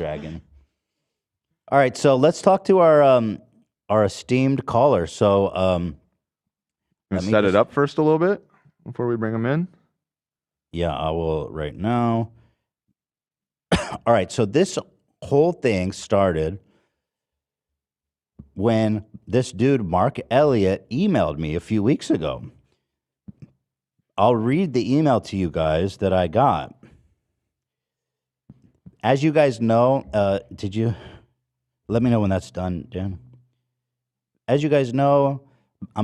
Dragon. All right, so let's talk to our esteemed caller. So Gonna let me set it just up first a little bit before we bring them in. yeah, I will right now. All right, so this whole thing started when this dude Mark Elliott emailed me a few weeks ago. I'll read the email to you guys that I got. As you guys know, did you let me know when that's done, Dan? As you guys know, I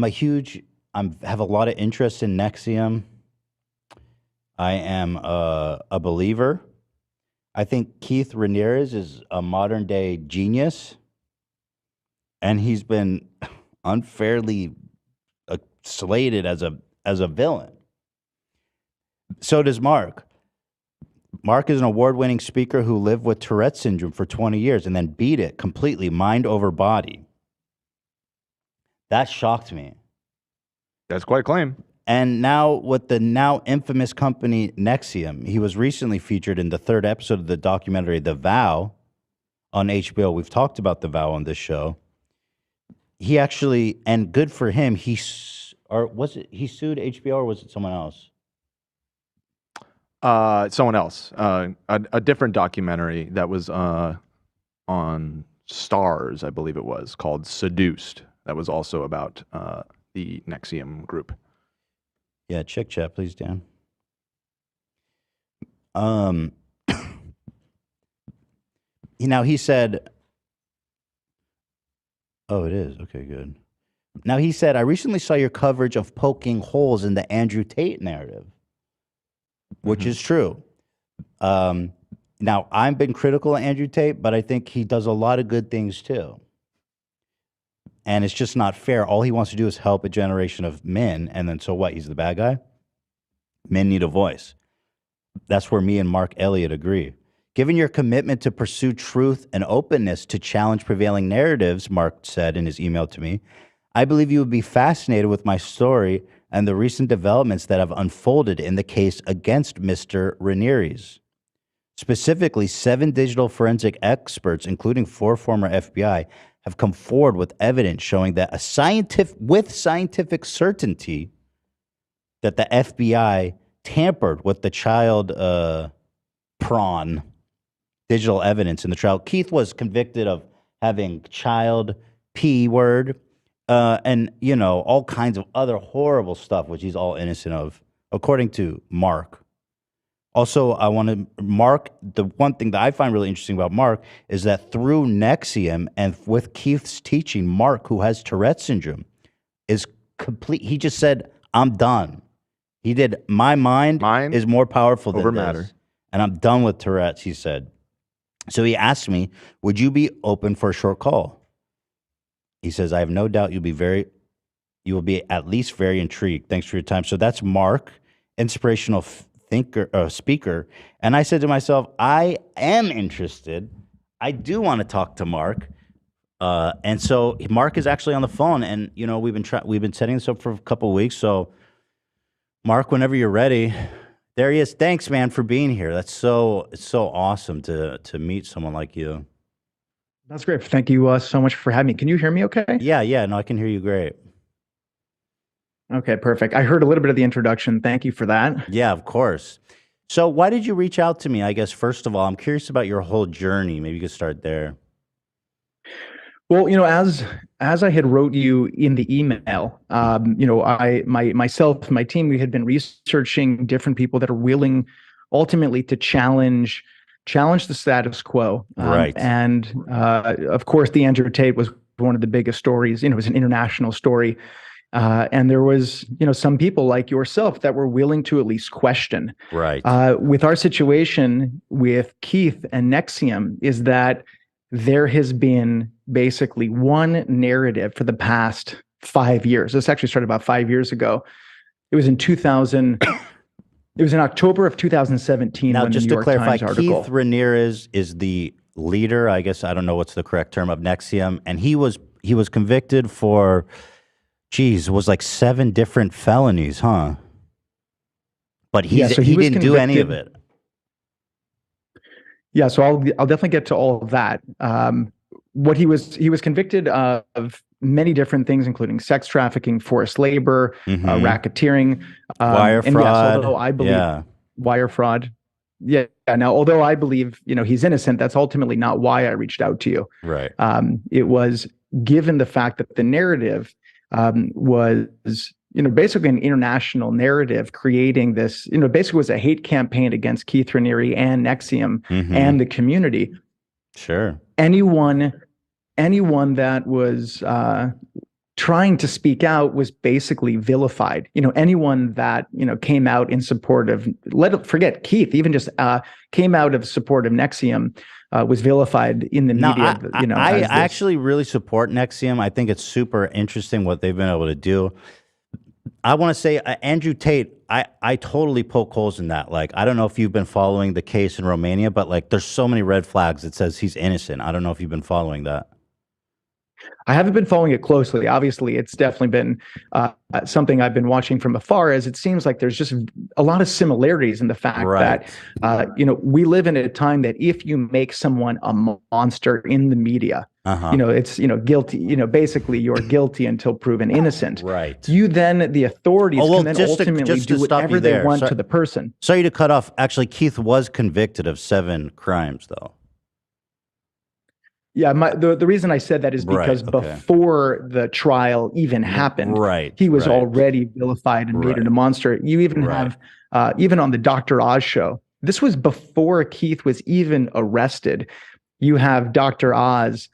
have a lot of interest in NXIVM. I am a believer. I think Keith Ramirez is a modern day genius, and he's been unfairly slated as a villain. So does Mark. Mark is an award-winning speaker who lived with Tourette syndrome for 20 years and then beat it completely, mind over body. That shocked me. That's quite a claim. And now with the now infamous company NXIVM, he was recently featured in the third episode of the documentary The Vow on HBO. We've talked about The Vow on this show. He actually, and good for him, he sued HBO or was it someone else? Someone else. A different documentary that was on Stars, I believe it was, called Seduced. That was also about the NXIVM group. Yeah, check chat, please, Dan. Now he said, oh, it is. Okay, good. Now he said, I recently saw your coverage of poking holes in the Andrew Tate narrative, which is true. Now, I've been critical of Andrew Tate, but I think he does a lot of good things too. And it's just not fair. All he wants to do is help a generation of men. And then so what? He's the bad guy? Men need a voice. That's where me and Mark Elliott agree. Given your commitment to pursue truth and openness to challenge prevailing narratives, Mark said in his email to me, I believe you would be fascinated with my story and the recent developments that have unfolded in the case against Mr. Ramirez. Specifically, 7 digital forensic experts, including 4 former FBI, have come forward with evidence showing that with scientific certainty that the FBI tampered with the child prawn digital evidence in the trial. Keith was convicted of having child P word and, all kinds of other horrible stuff, which he's all innocent of, according to Mark. Also, the one thing that I find really interesting about Mark is that through NXIVM and with Keith's teaching, Mark, who has Tourette syndrome, is complete. He just said, I'm done. He did, my mind is more powerful than matter. this. And I'm done with Tourette's, he said. So he asked me, would you be open for a short call? He says, I have no doubt you will be at least very intrigued. Thanks for your time. So that's Mark, inspirational speaker. And I said to myself, I am interested. I do want to talk to Mark. And so Mark is actually on the phone, and we've been setting this up for a couple of weeks. So Mark, whenever you're ready, there he is. Thanks, man, for being here. It's so awesome to meet someone like you. That's great. Thank you so much for having me. Can you hear me okay? Yeah. No, I can hear you great. Okay, perfect. I heard a little bit of the introduction. Thank you for that. Yeah, of course. So why did you reach out to me? I guess, first of all, I'm curious about your whole journey. Maybe you could start there. Well, as I had wrote you in the email, myself, my team, we had been researching different people that are willing ultimately to challenge the status quo. Right. And of course, the Andrew Tate was one of the biggest stories. It was an international story. And there was, some people like yourself that were willing to at least question. Right. With our situation with Keith and NXIVM is that there has been basically one narrative for the past 5 years. This actually started about 5 years ago. It was in 2000. It was in October of 2017. Now, when just the New to York clarify, Times article. Keith Ramirez is the leader. I guess I don't know what's the correct term of NXIVM, and he was convicted for, it was like 7 different felonies, huh? But he didn't do any of it. Yeah, so I'll definitely get to all of that. What he was convicted of many different things, including sex trafficking, forced labor, racketeering, wire and yes, fraud. although I believe Yeah. wire fraud. Yeah. Now, although I believe he's innocent, that's ultimately not why I reached out to you. Right. It was given the fact that the narrative was basically an international narrative creating this, basically was a hate campaign against Keith Raniere and NXIVM and the community. Sure. Anyone that was trying to speak out was basically vilified. Anyone that came out in support of, forget Keith, even just came out of support of NXIVM was vilified in the media. I actually really support NXIVM. I think it's super interesting what they've been able to do. I want to say Andrew Tate, I totally poke holes in that. Like, I don't know if you've been following the case in Romania, but like there's so many red flags that says he's innocent. I don't know if you've been following that. I haven't been following it closely. Obviously, it's definitely been something I've been watching from afar, as it seems like there's just a lot of similarities in the fact that, we live in a time that if you make someone a monster in the media, it's, guilty, basically you're guilty until proven innocent. Right. You then, the authorities can then ultimately do whatever they want to the person. Sorry to cut off. Actually, Keith was convicted of 7 crimes, though. Yeah, the reason I said that is because before the trial even happened, he was already vilified and made into a monster. You even have, even on the Dr. Oz show, this was before Keith was even arrested. You have Dr. Oz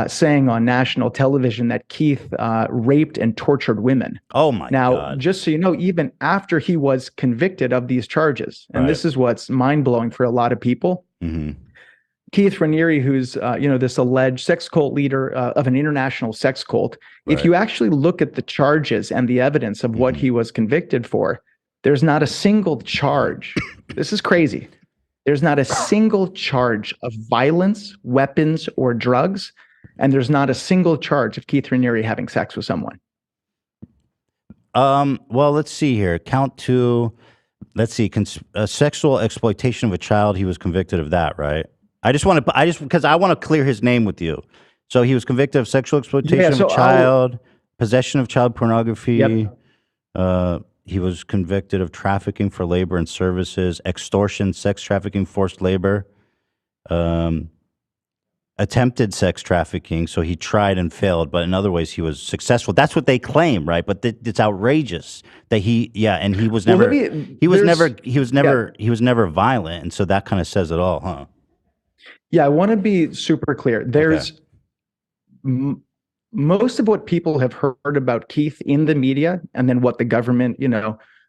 saying on national television that Keith raped and tortured women. Oh my God. Now, just so you know, even after he was convicted of these charges, and this is what's mind-blowing for a lot of people, Keith Raniere, who's this alleged sex cult leader of an international sex cult, if you actually look at the charges and the evidence of what he was convicted for, there's not a single charge. This is crazy. There's not a single charge of violence, weapons, or drugs, and there's not a single charge of Keith Raniere having sex with someone. Well, let's see here. Count 2. Let's see. Sexual exploitation of a child. He was convicted of that, right? Because I want to clear his name with you. So he was convicted of sexual exploitation of a child, possession of child pornography. He was convicted of trafficking for labor and services, extortion, sex trafficking, forced labor, attempted sex trafficking. So he tried and failed, but in other ways he was successful. That's what they claim, right? But it's outrageous that and he was never, he was never violent, and so that kind of says it all, huh? Yeah, I want to be super clear. There's most of what people have heard about Keith in the media, and then what the government,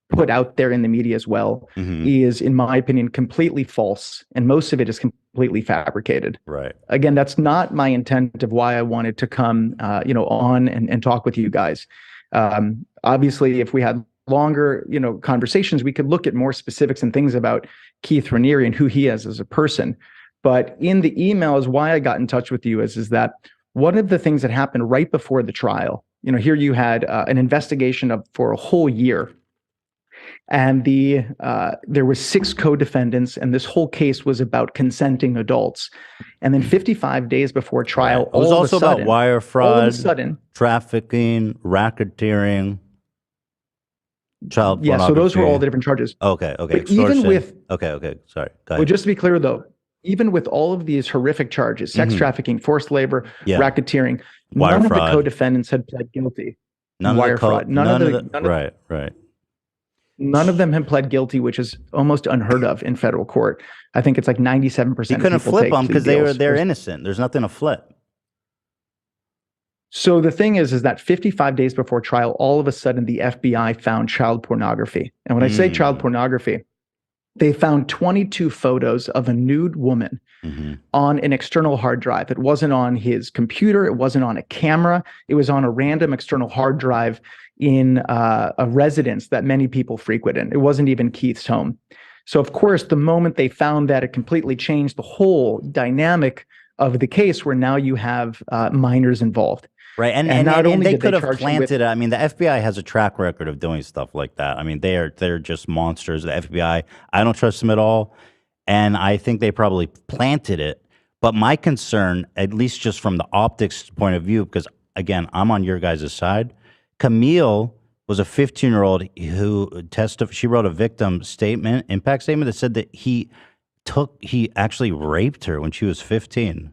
put out there in the media as well, is, in my opinion, completely false, and most of it is completely fabricated. Right. Again, that's not my intent of why I wanted to come, on and talk with you guys. Obviously, if we had longer, conversations, we could look at more specifics and things about Keith Raniere and who he is as a person. But in the email is why I got in touch with you is that one of the things that happened right before the trial, here you had an investigation for a whole year, and there were 6 co-defendants, and this whole case was about consenting adults. And then 55 days before trial, it was also about wire fraud, trafficking, racketeering, child pornography. Yeah, so those were all the different charges. Okay. But even with sorry. Go ahead. Well, just to be clear though, even with all of these horrific charges, sex trafficking, forced labor, racketeering, wire none fraud. of the co-defendants had pled guilty. Wire fraud. None of them have pled guilty, which is almost unheard of in federal court. I think it's like 97%. You couldn't flip them because they're innocent. There's nothing to flip. So the thing is that 55 days before trial, all of a sudden the FBI found child pornography. And when I say child pornography, they found 22 photos of a nude woman on an external hard drive. It wasn't on his computer. It wasn't on a camera. It was on a random external hard drive in a residence that many people frequent in. It wasn't even Keith's home. So, of course, the moment they found that, it completely changed the whole dynamic of the case, where now you have minors involved. Right, and not only they could have planted. I mean, the FBI has a track record of doing stuff like that. I mean, they're just monsters. The FBI, I don't trust them at all. And I think they probably planted it. But my concern, at least just from the optics point of view, because again, I'm on your guys' side. Camille was a 15-year-old who testified. She wrote a victim statement, impact statement, that said that he actually raped her when she was 15.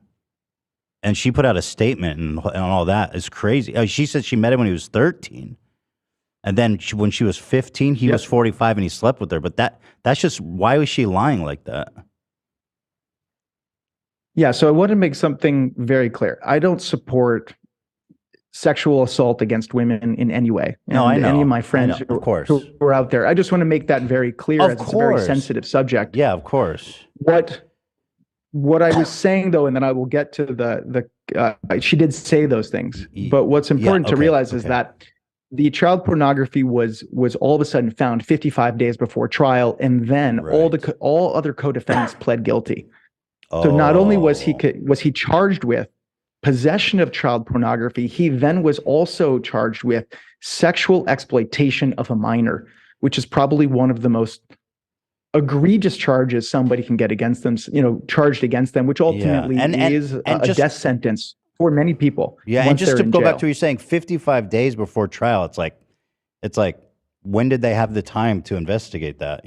And she put out a statement and all that. It's crazy. She said she met him when he was 13. And then when she was 15, he was 45 and he slept with her. But that's just, why was she lying like that? Yeah, so I want to make something very clear. I don't support sexual assault against women in any way. No, I know. Any of my friends who are out there, I just want to make that very clear, as it's a very sensitive subject. Yeah, of course. What I was saying, though, and then I will get to she did say those things, but what's important to realize is that the child pornography was all of a sudden found 55 days before trial, and then all other co-defendants pled guilty. So not only was he charged with possession of child pornography, he then was also charged with sexual exploitation of a minor, which is probably one of the most egregious charges somebody can get against them, charged against them, which ultimately is a death sentence for many people. Yeah, and just to go back to what you're saying, 55 days before trial, it's like, when did they have the time to investigate that,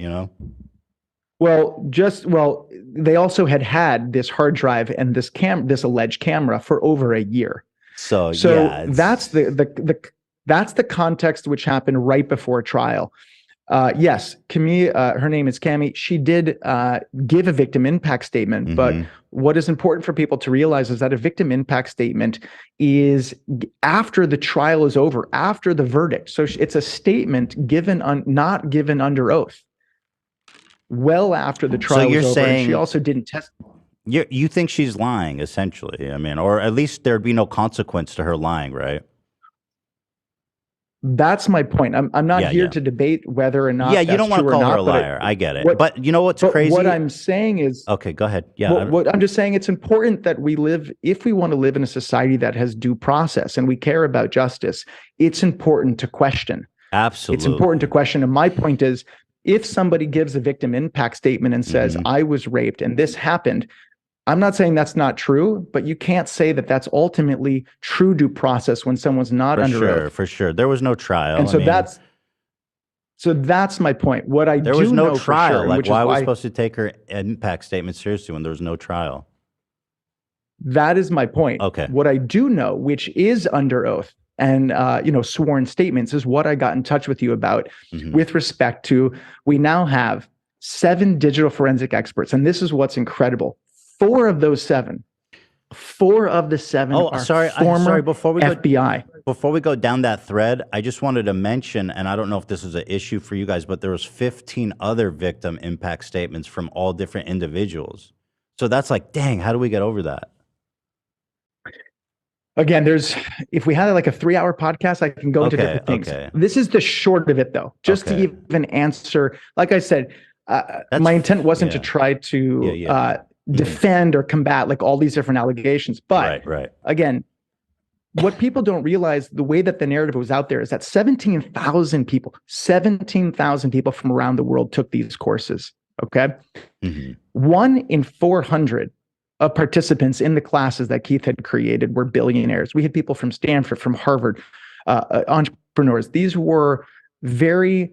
Well, they also had this hard drive and this alleged camera for over a year. So yeah, that's the context which happened right before trial. Yes, Camille, her name is Cami. She did give a victim impact statement, but what is important for people to realize is that a victim impact statement is after the trial is over, after the verdict. So it's a statement not given under oath. Well after the trial was over. And she also didn't testify. You think she's lying, essentially? I mean, or at least there'd be no consequence to her lying, right? That's my point. I'm not here to debate whether or not. Yeah, you don't want to call her a liar. I get it. But you know what's crazy? What I'm saying is. Okay, go ahead. Yeah. What I'm just saying, it's important that if we want to live in a society that has due process and we care about justice, it's important to question. Absolutely. It's important to question. And my point is, if somebody gives a victim impact statement and says, I was raped and this happened, I'm not saying that's not true, but you can't say that that's ultimately true due process when someone's not under oath. For sure. There was no trial. And that's my point. There was no trial. Like, why was supposed to take her impact statement seriously when there was no trial? That is my point. Okay. What I do know, which is under oath and sworn statements, is what I got in touch with you about with respect to, we now have 7 digital forensic experts. And this is what's incredible. 4 of the 7 are former FBI. Before we go down that thread, I just wanted to mention, and I don't know if this is an issue for you guys, but there was 15 other victim impact statements from all different individuals. So that's like, dang, how do we get over that? Again, if we had like a 3-hour podcast, I can go into different things. Okay. This is the short of it, though. Just to even answer, like I said, my intent wasn't to try to defend or combat like all these different allegations. But again, what people don't realize, the way that the narrative was out there, is that 17,000 people from around the world took these courses. Okay. 1 in 400 of participants in the classes that Keith had created were billionaires. We had people from Stanford, from Harvard, entrepreneurs. These were very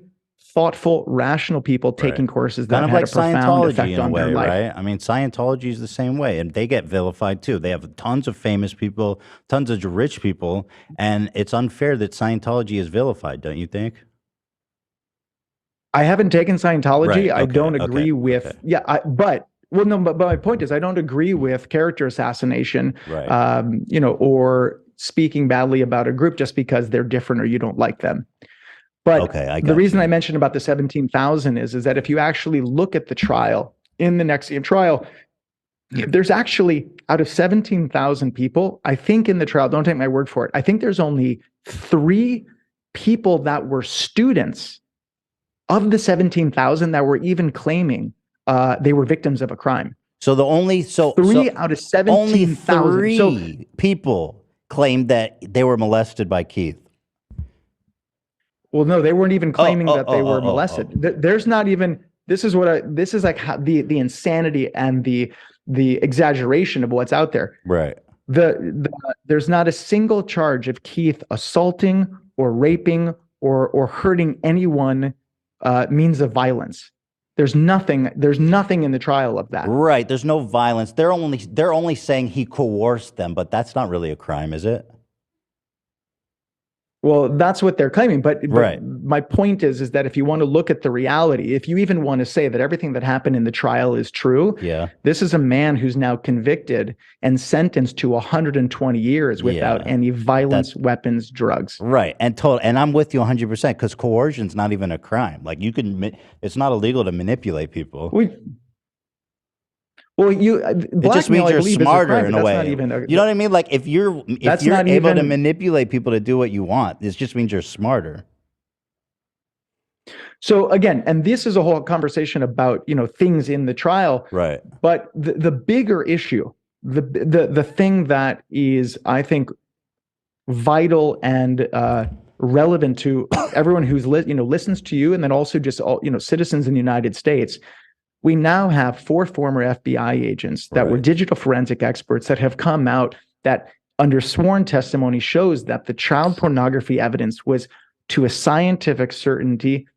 thoughtful, rational people taking courses that had a profound effect on their life. Right? I mean, Scientology is the same way, and they get vilified too. They have tons of famous people, tons of rich people, and it's unfair that Scientology is vilified, don't you think? I haven't taken Scientology. I don't agree with. But my point is, I don't agree with character assassination, or speaking badly about a group just because they're different or you don't like them. But the reason I mentioned about the 17,000 is that if you actually look at the trial, in the NXIVM trial, there's actually, out of 17,000 people, I think in the trial, don't take my word for it, I think there's only 3 people that were students of the 17,000 that were even claiming they were victims of a crime. So three out of 17,000. Only 3 people claimed that they were molested by Keith. Well, no, they weren't even claiming that they were molested. There's not even this is like how the insanity and the exaggeration of what's out there. Right. There's not a single charge of Keith assaulting or raping or hurting anyone means of violence. There's nothing in the trial of that. Right. There's no violence. They're only saying he coerced them, but that's not really a crime, is it? Well, that's what they're claiming. But Right. my point is that if you want to look at the reality, if you even want to say that everything that happened in the trial is true, Yeah. this is a man who's now convicted and sentenced to 120 years without any violence, weapons, drugs. Right. And I'm with you 100% because coercion's not even a crime. Like it's not illegal to manipulate people. It just means you're smarter in a way. You know what I mean? Like if you're able to manipulate people to do what you want, it just means you're smarter. So again, and this is a whole conversation about, things in the trial. Right. But the bigger issue, the thing that is, I think, vital and relevant to everyone who's listens to you, and then also just all citizens in the United States. We now have 4 former FBI agents that were digital forensic experts that have come out that under sworn testimony shows that the child pornography evidence was to a scientific certainty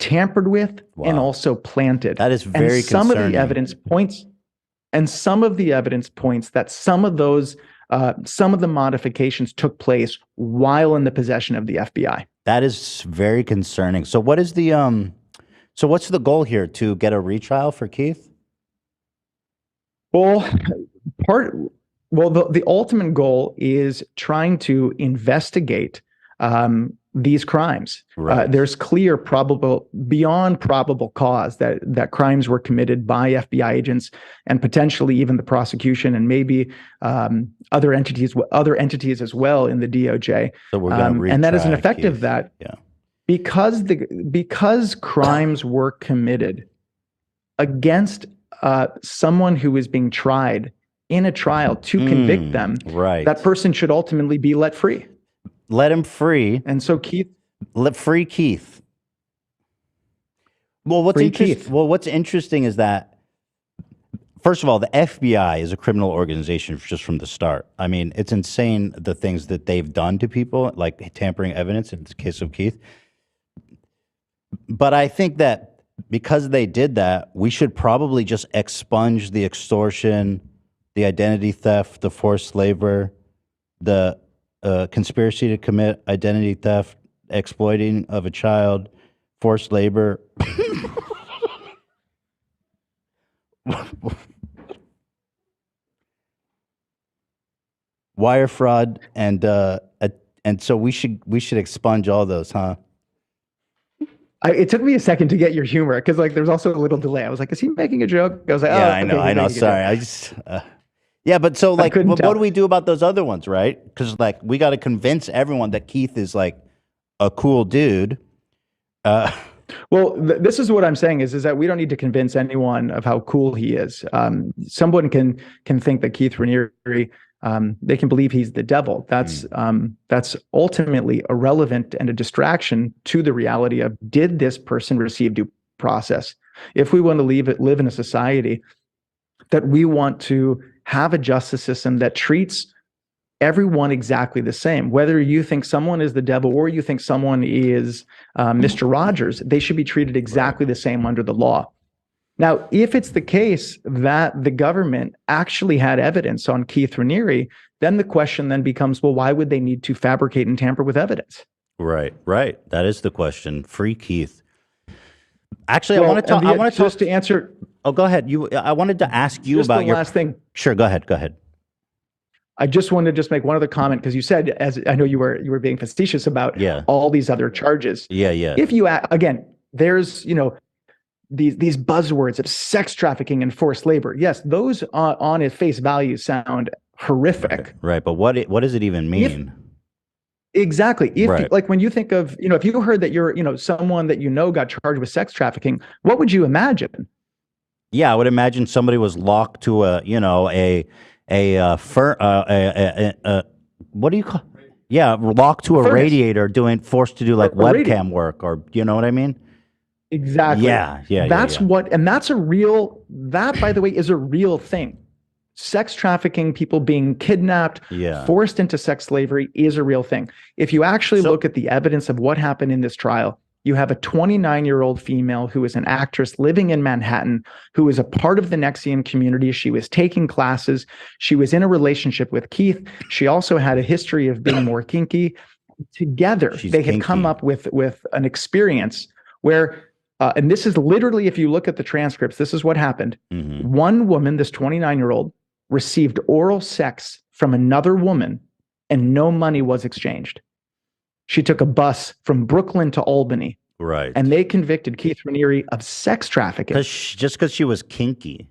tampered with and also planted. That is very concerning. Some of the evidence points that some of the modifications took place while in the possession of the FBI. That is very concerning. So what is the So what's the goal here? To get a retrial for Keith? Well, the ultimate goal is trying to investigate these crimes. Right. There's clear beyond probable cause that crimes were committed by FBI agents and potentially even the prosecution and maybe other entities as well in the DOJ. So we're going to retry and that is an effective Keith. that. Yeah. Because crimes were committed against someone who is being tried in a trial to convict them, that person should ultimately be let free. Let him free. And so let free Keith. Well, what's interesting is that, first of all, the FBI is a criminal organization just from the start. I mean, it's insane the things that they've done to people, like tampering evidence in the case of Keith. But I think that because they did that, we should probably just expunge the extortion, the identity theft, the forced labor, the conspiracy to commit identity theft, exploiting of a child, forced labor. Wire fraud, and so we should expunge all those, huh? It took me a second to get your humor because there's also a little delay. I was like, is he making a joke? I was like, yeah, I know. Sorry, I just but so what do we do about those other ones, right? Because we got to convince everyone that Keith is a cool dude. Well, this is what I'm saying is that we don't need to convince anyone of how cool he is. Someone can think that Keith Raniere, they can believe he's the devil. That's ultimately irrelevant and a distraction to the reality of, did this person receive due process? If we want to live in a society that we want to have a justice system that treats everyone exactly the same, whether you think someone is the devil or you think someone is Mr. Rogers, they should be treated exactly the same under the law. Now, if it's the case that the government actually had evidence on Keith Raniere, then the question then becomes, well, why would they need to fabricate and tamper with evidence? Right. That is the question. Free Keith. Actually, I want to talk just to answer. Oh, go ahead. I wanted to ask you about your last thing. Sure, go ahead. I just wanted to make one other comment because you said, as I know you were being facetious about all these other charges. Yeah. If you again, there's these buzzwords of sex trafficking and forced labor. Yes, those on its face value sound horrific. Right, but what does it even mean? Exactly. If when you think of, if you heard that you're, someone that got charged with sex trafficking, what would you imagine? Yeah, I would imagine somebody was locked to what do you call? Yeah, locked to a radiator, forced to do webcam work, or you know what I mean? Exactly. That's what, and that's a real, that by the way, is a real thing. Sex trafficking, people being kidnapped, forced into sex slavery is a real thing. If you actually look at the evidence of what happened in this trial, you have a 29-year-old female who is an actress living in Manhattan, who is a part of the NXIVM community. She was taking classes. She was in a relationship with Keith. She also had a history of being more kinky. Together, they had come up with an experience where, and this is literally, if you look at the transcripts, this is what happened. One woman, this 29-year-old, received oral sex from another woman and no money was exchanged. She took a bus from Brooklyn to Albany. Right. And they convicted Keith Raniere of sex trafficking. Just because she was kinky.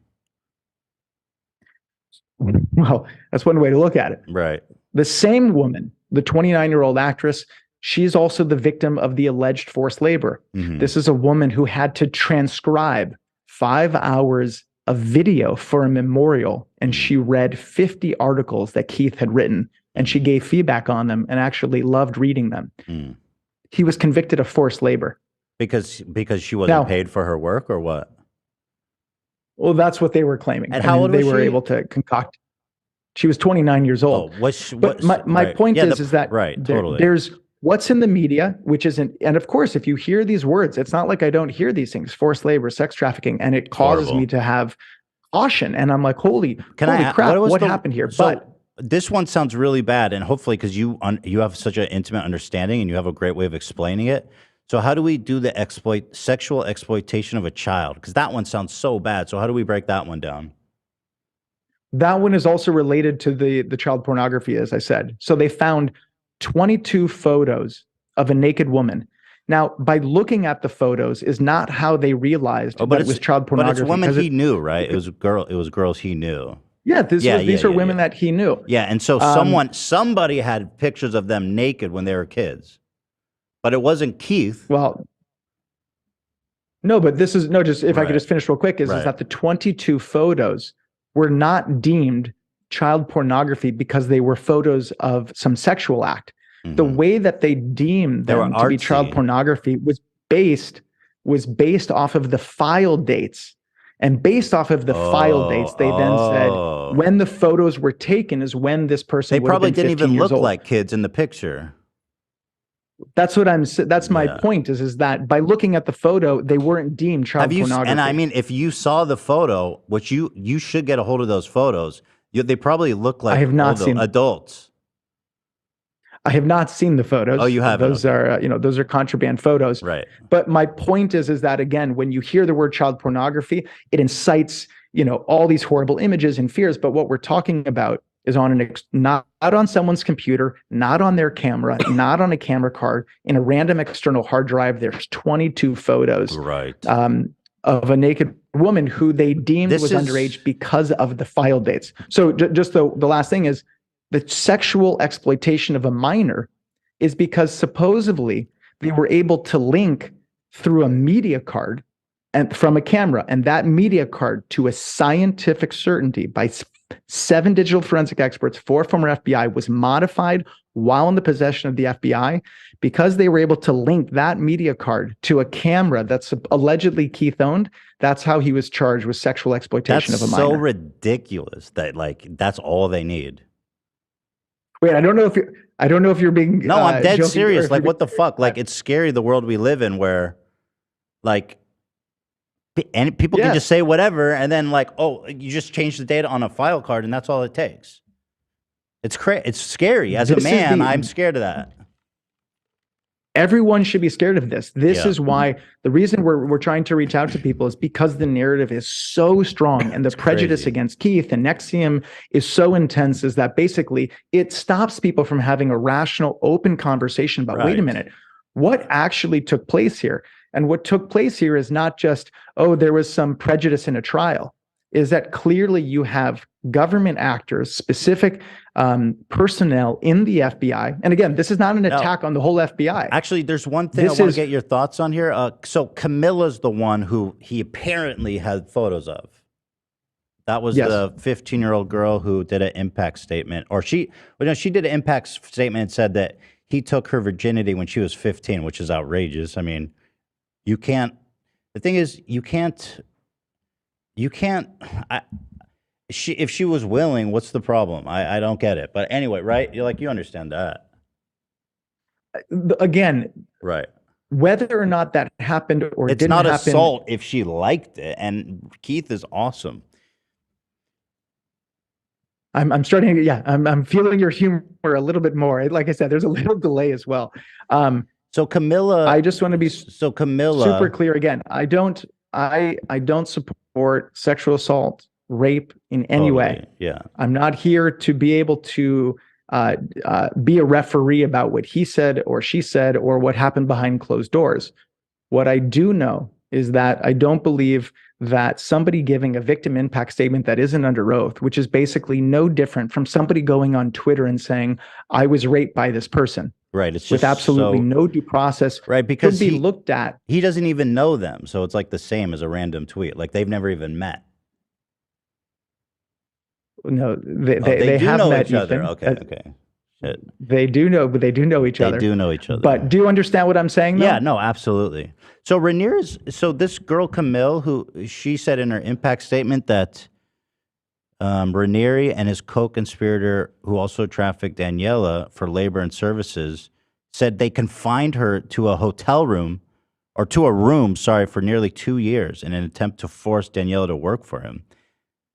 Well, that's one way to look at it. Right. The same woman, the 29-year-old actress, she's also the victim of the alleged forced labor. This is a woman who had to transcribe 5 hours of video for a memorial, and she read 50 articles that Keith had written, and she gave feedback on them and actually loved reading them. He was convicted of forced labor. Because she wasn't paid for her work, or what? Well, that's what they were claiming. And how old was she? They were able to concoct. She was 29 years old. But my point is that there's what's in the media, which isn't, and of course, if you hear these words, it's not like I don't hear these things, forced labor, sex trafficking, and it causes me to have caution. And I'm like, holy crap, what happened here? But this one sounds really bad, and hopefully, because you have such an intimate understanding and you have a great way of explaining it. So how do we do the sexual exploitation of a child? Because that one sounds so bad. So how do we break that one down? That one is also related to the child pornography, as I said. So they found 22 photos of a naked woman. Now, by looking at the photos is not how they realized that it was child pornography. But it's women he knew, right? It was girls he knew. Yeah, these are women that he knew. Yeah, and so somebody had pictures of them naked when they were kids. But it wasn't Keith. Well, no, but this is just if I could just finish real quick, is that the 22 photos were not deemed child pornography because they were photos of some sexual act. The way that they deemed them to be child pornography was based off of the file dates. And based off of the file dates, they then said when the photos were taken is when this person they probably didn't even look like kids in the picture. That's what that's my point is that by looking at the photo, they weren't deemed child pornography. And I mean, if you saw the photo, which you should get a hold of those photos, they probably look like adults. I have not seen the photos. Oh, you haven't? Those are, those are contraband photos. Right. But my point is that again, when you hear the word child pornography, it incites, all these horrible images and fears. But what we're talking about is on not on someone's computer, not on their camera, not on a camera card, in a random external hard drive. There's 22 photos of a naked woman who they deemed was underage because of the file dates. So just the last thing is the sexual exploitation of a minor is because supposedly they were able to link through a media card and from a camera, and that media card to a scientific certainty by 7 digital forensic experts, 4 former FBI, was modified while in the possession of the FBI because they were able to link that media card to a camera that's allegedly Keith owned. That's how he was charged with sexual exploitation of a minor. That's so ridiculous that that's all they need. Wait, I don't know if you're being no, I'm dead serious. Like, what the fuck? Like, it's scary the world we live in where, like, and people can just say whatever, and then you just change the data on a file card, and that's all it takes. It's It's scary. As a man, I'm scared of that. Everyone should be scared of this. This is why the reason we're trying to reach out to people is because the narrative is so strong and the prejudice against Keith and NXIVM is so intense is that basically it stops people from having a rational, open conversation about, wait a minute, what actually took place here? And what took place here is not just, there was some prejudice in a trial, is that clearly you have government actors, specific personnel in the FBI. And again, this is not an attack on the whole FBI. Actually, there's one thing I want to get your thoughts on here. So Camilla's the one who he apparently had photos of. That was the 15-year-old girl who did an impact statement. Or she did an impact statement and said that he took her virginity when she was 15, which is outrageous. I mean, you can't The thing is, you can't. I, if she was willing, what's the problem? I don't get it. But anyway, right? You understand that, Again, right? whether or not that happened or It's didn't not happen, assault if she liked it. And Keith is awesome. I'm starting to, yeah, I'm feeling your humor a little bit more. Like I said, there's a little delay as well. So Camilla, I just want to be Camilla, super clear again. I don't support sexual assault, rape in any way. Yeah. I'm not here to be able to be a referee about what he said or she said or what happened behind closed doors. What I do know is that I don't believe that somebody giving a victim impact statement that isn't under oath, which is basically no different from somebody going on Twitter and saying, I was raped by this person. Right. It's just with absolutely no due process. Right. Because could be looked at. He doesn't even know them. So it's like the same as a random tweet. Like they've never even met. No, they do have know met each other. Ethan. Okay. Okay. Shit. They do know, but they do know each other. They do know each other. But do you understand what I'm saying, though? Yeah, no, absolutely. So so this girl, Camille, who she said in her impact statement that Raniere and his co-conspirator, who also trafficked Daniela for labor and services, said they confined her to a hotel room, or to a room, sorry, for nearly 2 years in an attempt to force Daniela to work for him.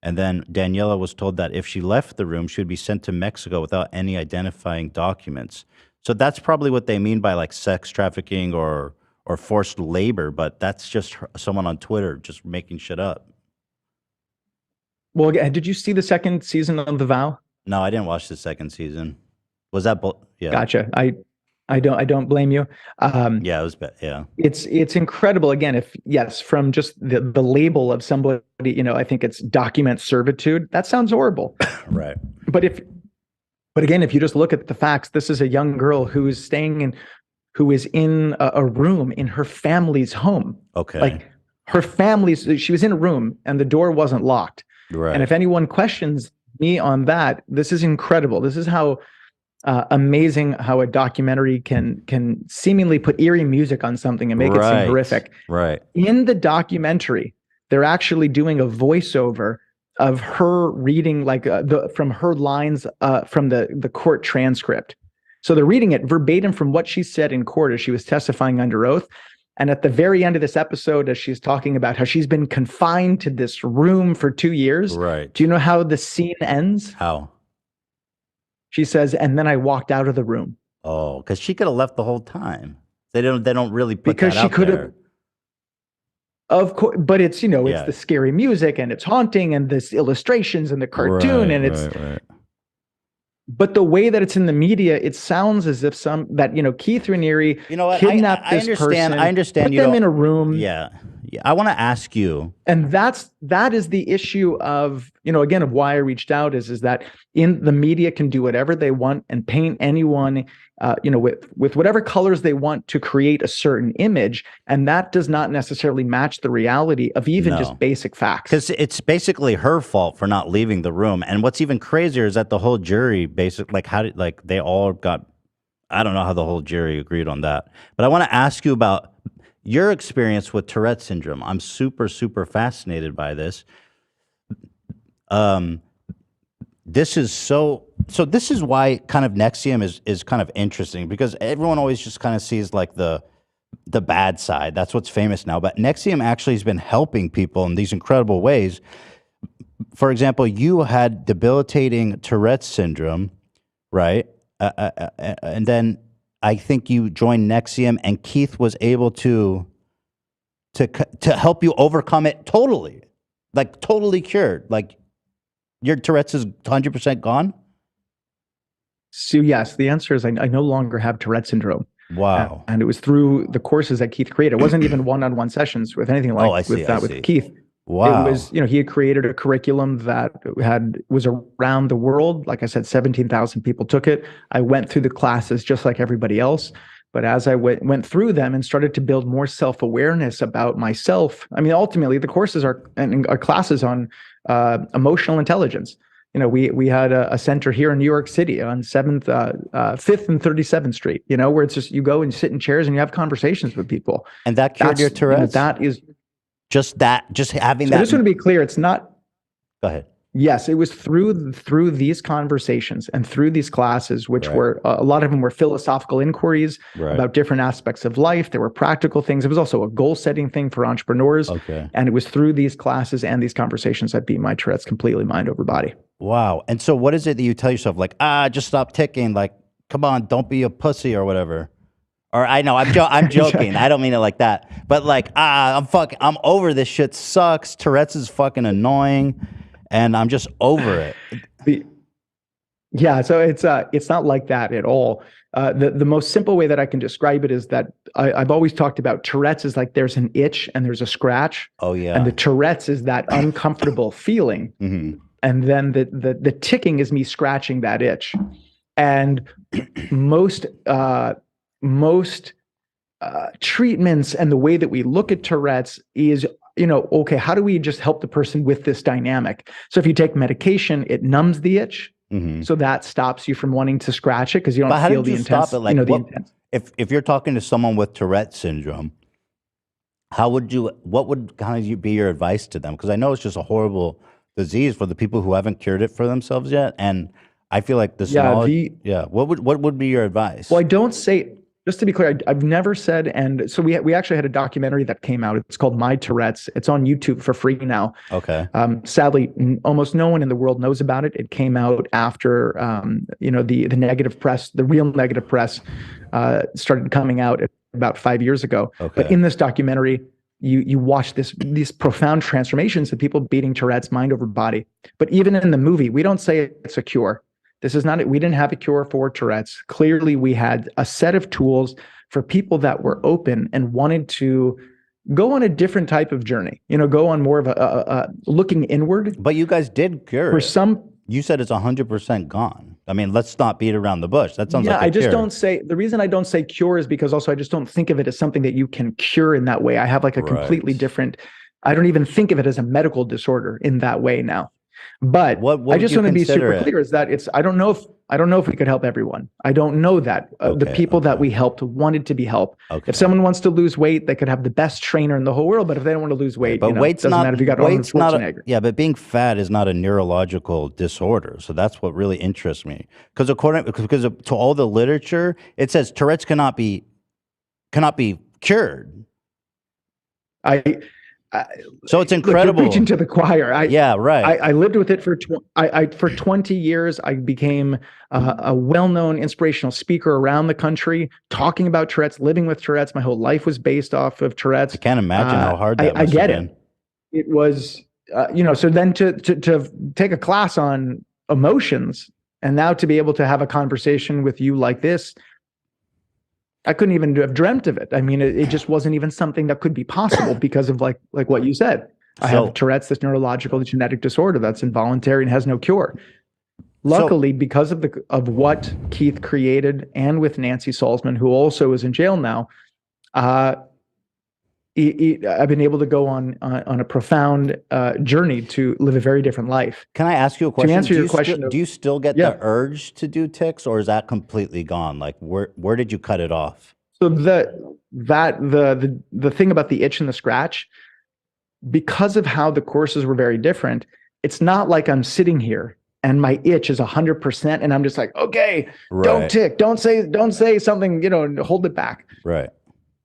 And then Daniela was told that if she left the room, she would be sent to Mexico without any identifying documents. So that's probably what they mean by like sex trafficking or forced labor, but that's just someone on Twitter just making shit up. Well, did you see the second season of The Vow? No, I didn't watch the second season. Was that yeah? Gotcha. I don't blame you. Yeah, it was bad. Yeah. It's incredible. Again, from just the label of somebody, I think it's document servitude. That sounds horrible. Right. But again, if you just look at the facts, this is a young girl who is who is in a room in her family's home. Okay. Like she was in a room and the door wasn't locked. Right. And if anyone questions me on that, this is incredible. This is how amazing how a documentary can seemingly put eerie music on something and make it seem horrific. Right. In the documentary, they're actually doing a voiceover of her reading from her lines from the court transcript. So they're reading it verbatim from what she said in court as she was testifying under oath. And at the very end of this episode, as she's talking about how she's been confined to this room for 2 years. Right. Do you know how the scene ends? How? She says, and then I walked out of the room. Oh, because she could have left the whole time. They don't really put because that she out could have. there. Of course, but it's it's the scary music and it's haunting and this illustrations and the cartoon and it's. Right. But the way that it's in the media, it sounds as if Keith Raniere kidnapped this person. I understand. Put them in a room. Yeah. I want to ask you, and that is the issue of again of why I reached out is that in the media can do whatever they want and paint anyone with whatever colors they want to create a certain image, and that does not necessarily match the reality of even just basic facts. Because it's basically her fault for not leaving the room, and what's even crazier is that the whole jury they all got. I don't know how the whole jury agreed on that, but I want to ask you about your experience with Tourette syndrome. I'm super, super fascinated by this. This is so this is why kind of NXIVM is kind of interesting, because everyone always just kind of sees like the bad side. That's what's famous now. But NXIVM actually has been helping people in these incredible ways. For example, you had debilitating Tourette syndrome, right? And then I think you joined NXIVM, and Keith was able to help you overcome it totally, like totally cured. Like your Tourette's is 100% gone. So yes, the answer is I no longer have Tourette syndrome. Wow! And it was through the courses that Keith created. It wasn't even one-on-one sessions with anything like with Keith. Wow! It was he had created a curriculum that was around the world. Like I said, 17,000 people took it. I went through the classes just like everybody else. But as I went through them and started to build more self-awareness about myself, I mean, ultimately the courses are classes on emotional intelligence. We had a center here in New York City on 5th and 37th Street, where it's just you go and sit in chairs and you have conversations with people. And that cured your Tourette's? That is Just having So that. I just want to be clear, it's not. Go ahead. Yes, it was through these conversations and through these classes, which Right. were a lot of them were philosophical inquiries Right. about different aspects of life. There were practical things. It was also a goal-setting thing for entrepreneurs. Okay. And it was through these classes and these conversations that beat my Tourette's completely mind over body. Wow. And so what is it that you tell yourself? Like, just stop ticking. Like, come on, don't be a pussy or whatever. Or I'm joking. I don't mean it like that. But like, I'm over this shit sucks. Tourette's is fucking annoying. And I'm just over it. Yeah, so it's not like that at all. The most simple way that I can describe it is that I've always talked about Tourette's is like there's an itch and there's a scratch. Oh yeah. And the Tourette's is that uncomfortable feeling. Mm-hmm. And then the ticking is me scratching that itch. And most treatments and the way that we look at Tourette's is, okay, how do we just help the person with this dynamic? So if you take medication, it numbs the itch. Mm-hmm. So that stops you from wanting to scratch it because you don't feel the intense. Stop it? Like, if you're talking to someone with Tourette syndrome, what would kind of be your advice to them? Because I know it's just a horrible disease for the people who haven't cured it for themselves yet. And I feel like this knowledge, what would be your advice? Well, I don't say, just to be clear, I've never said, and so we actually had a documentary that came out. It's called My Tourette's. It's on YouTube for free now. Okay. Sadly, almost no one in the world knows about it. It came out after, the negative press, the real negative press, started coming out about 5 years ago. Okay. But in this documentary, you watch these profound transformations of people beating Tourette's mind over body. But even in the movie, we don't say it's a cure. This is not it. We didn't have a cure for Tourette's. Clearly, we had a set of tools for people that were open and wanted to go on a different type of journey. Go on more of a looking inward. But you guys did cure for it. some. You said it's 100% gone. I mean, let's not beat around the bush. That sounds like a I just cure. don't say. The reason I don't say cure is because also I just don't think of it as something that you can cure in that way. I have like a completely different. I don't even think of it as a medical disorder in that way now. But I just want to be super clear is that I don't know if we could help everyone. I don't know that the people that we helped wanted to be helped. Okay. If someone wants to lose weight, they could have the best trainer in the whole world. But if they don't want to lose weight, but weight's doesn't matter if you got Arnold Schwarzenegger. Yeah, but being fat is not a neurological disorder. So that's what really interests me. Because to all the literature, it says Tourette's cannot be cured. So it's incredible. Look, you're preaching to the choir. Yeah, right. I lived with it for 20 years. I became a well-known inspirational speaker around the country, talking about Tourette's, living with Tourette's. My whole life was based off of Tourette's. I can't imagine how hard that I must get have been. It was, so then to take a class on emotions and now to be able to have a conversation with you like this, I couldn't even have dreamt of it. I mean, it just wasn't even something that could be possible because of like what you said. I have Tourette's, this neurological genetic disorder that's involuntary and has no cure. Luckily, because of what Keith created, and with Nancy Salzman, who also is in jail now, I've been able to go on a profound journey to live a very different life. Can I ask you a question? To answer your question, do you still get the urge to do ticks, or is that completely gone? Like, where did you cut it off? So the thing about the itch and the scratch, because of how the courses were very different, it's not like I'm sitting here and my itch is 100%, and I'm just like, okay, don't tick, don't say something, hold it back. Right.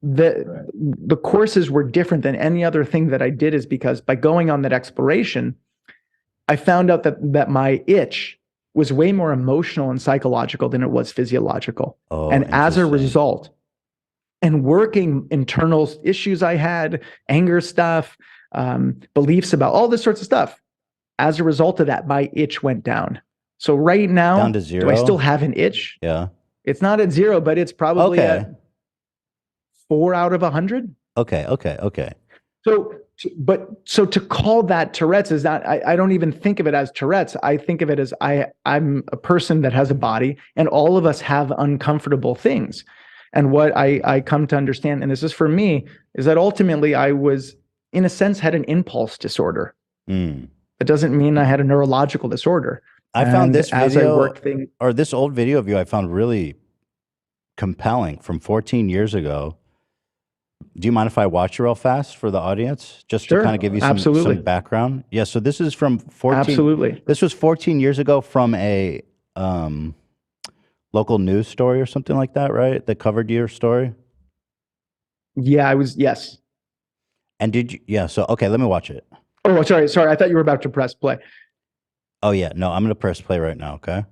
The courses were different than any other thing that I did, is because by going on that exploration, I found out that my itch was way more emotional and psychological than it was physiological. And as a result, and working internal issues I had, anger stuff, beliefs about all this sorts of stuff, as a result of that, my itch went down. So right now, down to 0? Do I still have an itch? Yeah. It's not at 0, but it's probably at 4 out of 100. Okay. So to call that Tourette's is not, I don't even think of it as Tourette's. I think of it as I'm a person that has a body, and all of us have uncomfortable things. And what I come to understand, and this is for me, is that ultimately I was, in a sense, had an impulse disorder. It doesn't mean I had a neurological disorder. I found this video, or this old video of you, I found really compelling, from 14 years ago. Do you mind if I watch it real fast for the audience, just Sure, to kind of give you some absolutely. background? Yeah. So this is from 14. Absolutely. This was 14 years ago from a local news story or something like that, right? That covered your story. Yeah, yes. And did you? Yeah. So okay, let me watch it. Oh, sorry. I thought you were about to press play. Oh yeah, no, I'm gonna press play right now. Okay.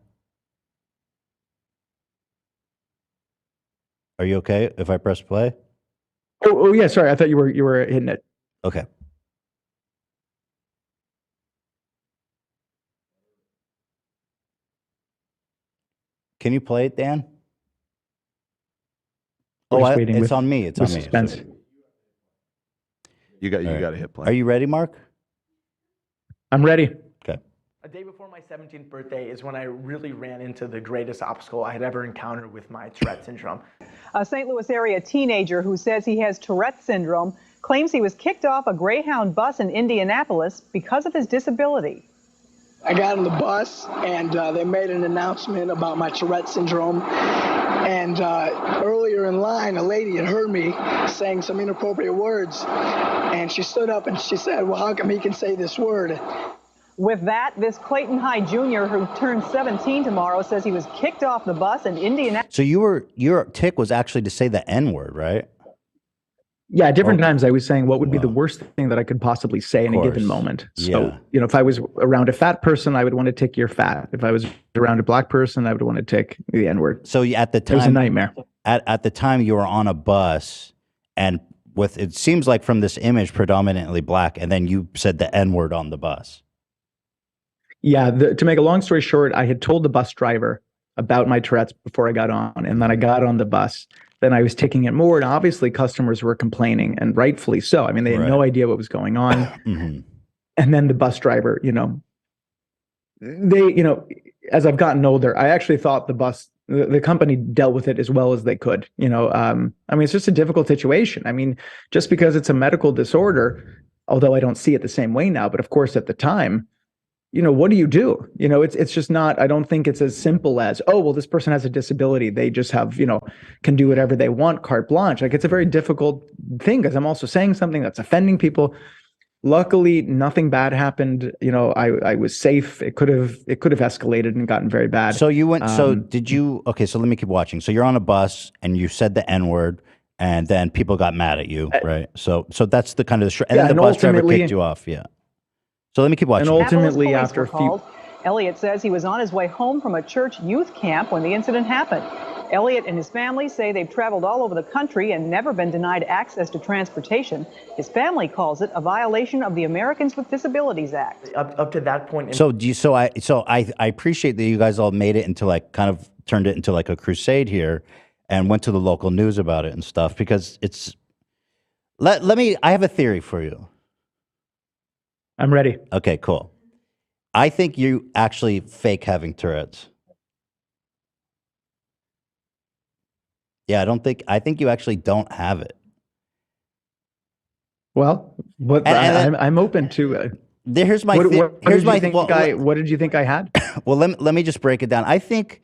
Are you okay if I press play? Oh yeah, sorry. I thought you were hitting it. Okay. Can you play it, Dan? We're just waiting it's with, on me. It's with on me. suspense. So- You got All right. to hit play. Are you ready, Mark? I'm ready. Okay. A day before my 17th birthday is when I really ran into the greatest obstacle I had ever encountered with my Tourette syndrome. A St. Louis area teenager who says he has Tourette syndrome claims he was kicked off a Greyhound bus in Indianapolis because of his disability. I got on the bus and they made an announcement about my Tourette syndrome. And earlier in line, a lady had heard me saying some inappropriate words. And she stood up and she said, well, how come he can say this word? With that, this Clayton High junior who turns 17 tomorrow says he was kicked off the bus in Indianapolis. So your tick was actually to say the N word, right? Yeah, at different times I was saying what would be the Wow. worst thing that I could possibly say in a given course. moment. So, Yeah. you know, if I was around a fat person, I would want to tick you're fat. If I was around a black person, I would want to tick the N-word. So at the It was a time, nightmare. at the time you were on a bus, and with it seems like from this image predominantly black, and then you said the N word on the bus. Yeah, to make a long story short, I had told the bus driver about my Tourette's before I got on, and then I got on the bus. Then I was taking it more, and obviously customers were complaining, and rightfully so. I mean, they had no Right. idea what was going on. Mhm. And then the bus driver, as I've gotten older, I actually thought the company dealt with it as well as they could. I mean, it's just a difficult situation. I mean, just because it's a medical disorder, although I don't see it the same way now, but of course at the time, what do you do? It's just not, I don't think it's as simple as, oh, well, this person has a disability. They just have, can do whatever they want, carte blanche. Like, it's a very difficult thing because I'm also saying something that's offending people. Luckily, nothing bad happened. I was safe. It could have escalated and gotten very bad. So you went. So did you? Okay. So let me keep watching. So you're on a bus and you said the N word, and then people got mad at you, right? So that's the kind of and then the and bus driver ultimately- kicked you off. Yeah. So let me keep watching. And ultimately, Minneapolis after a police few, were called. Elliot says he was on his way home from a church youth camp when the incident happened. Elliot and his family say they've traveled all over the country and never been denied access to transportation. His family calls it a violation of the Americans with Disabilities Act. Up to that point, So do you? So I appreciate that you guys all made it into like kind of turned it into like a crusade here, and went to the local news about it and stuff because it's. Let me. I have a theory for you. I'm ready. Okay, cool. I think you actually fake having Tourette's. Yeah, I think you actually don't have it. Well, I'm open to. Here's my What here's did my you think what did you think I had? well let me just break it down. I think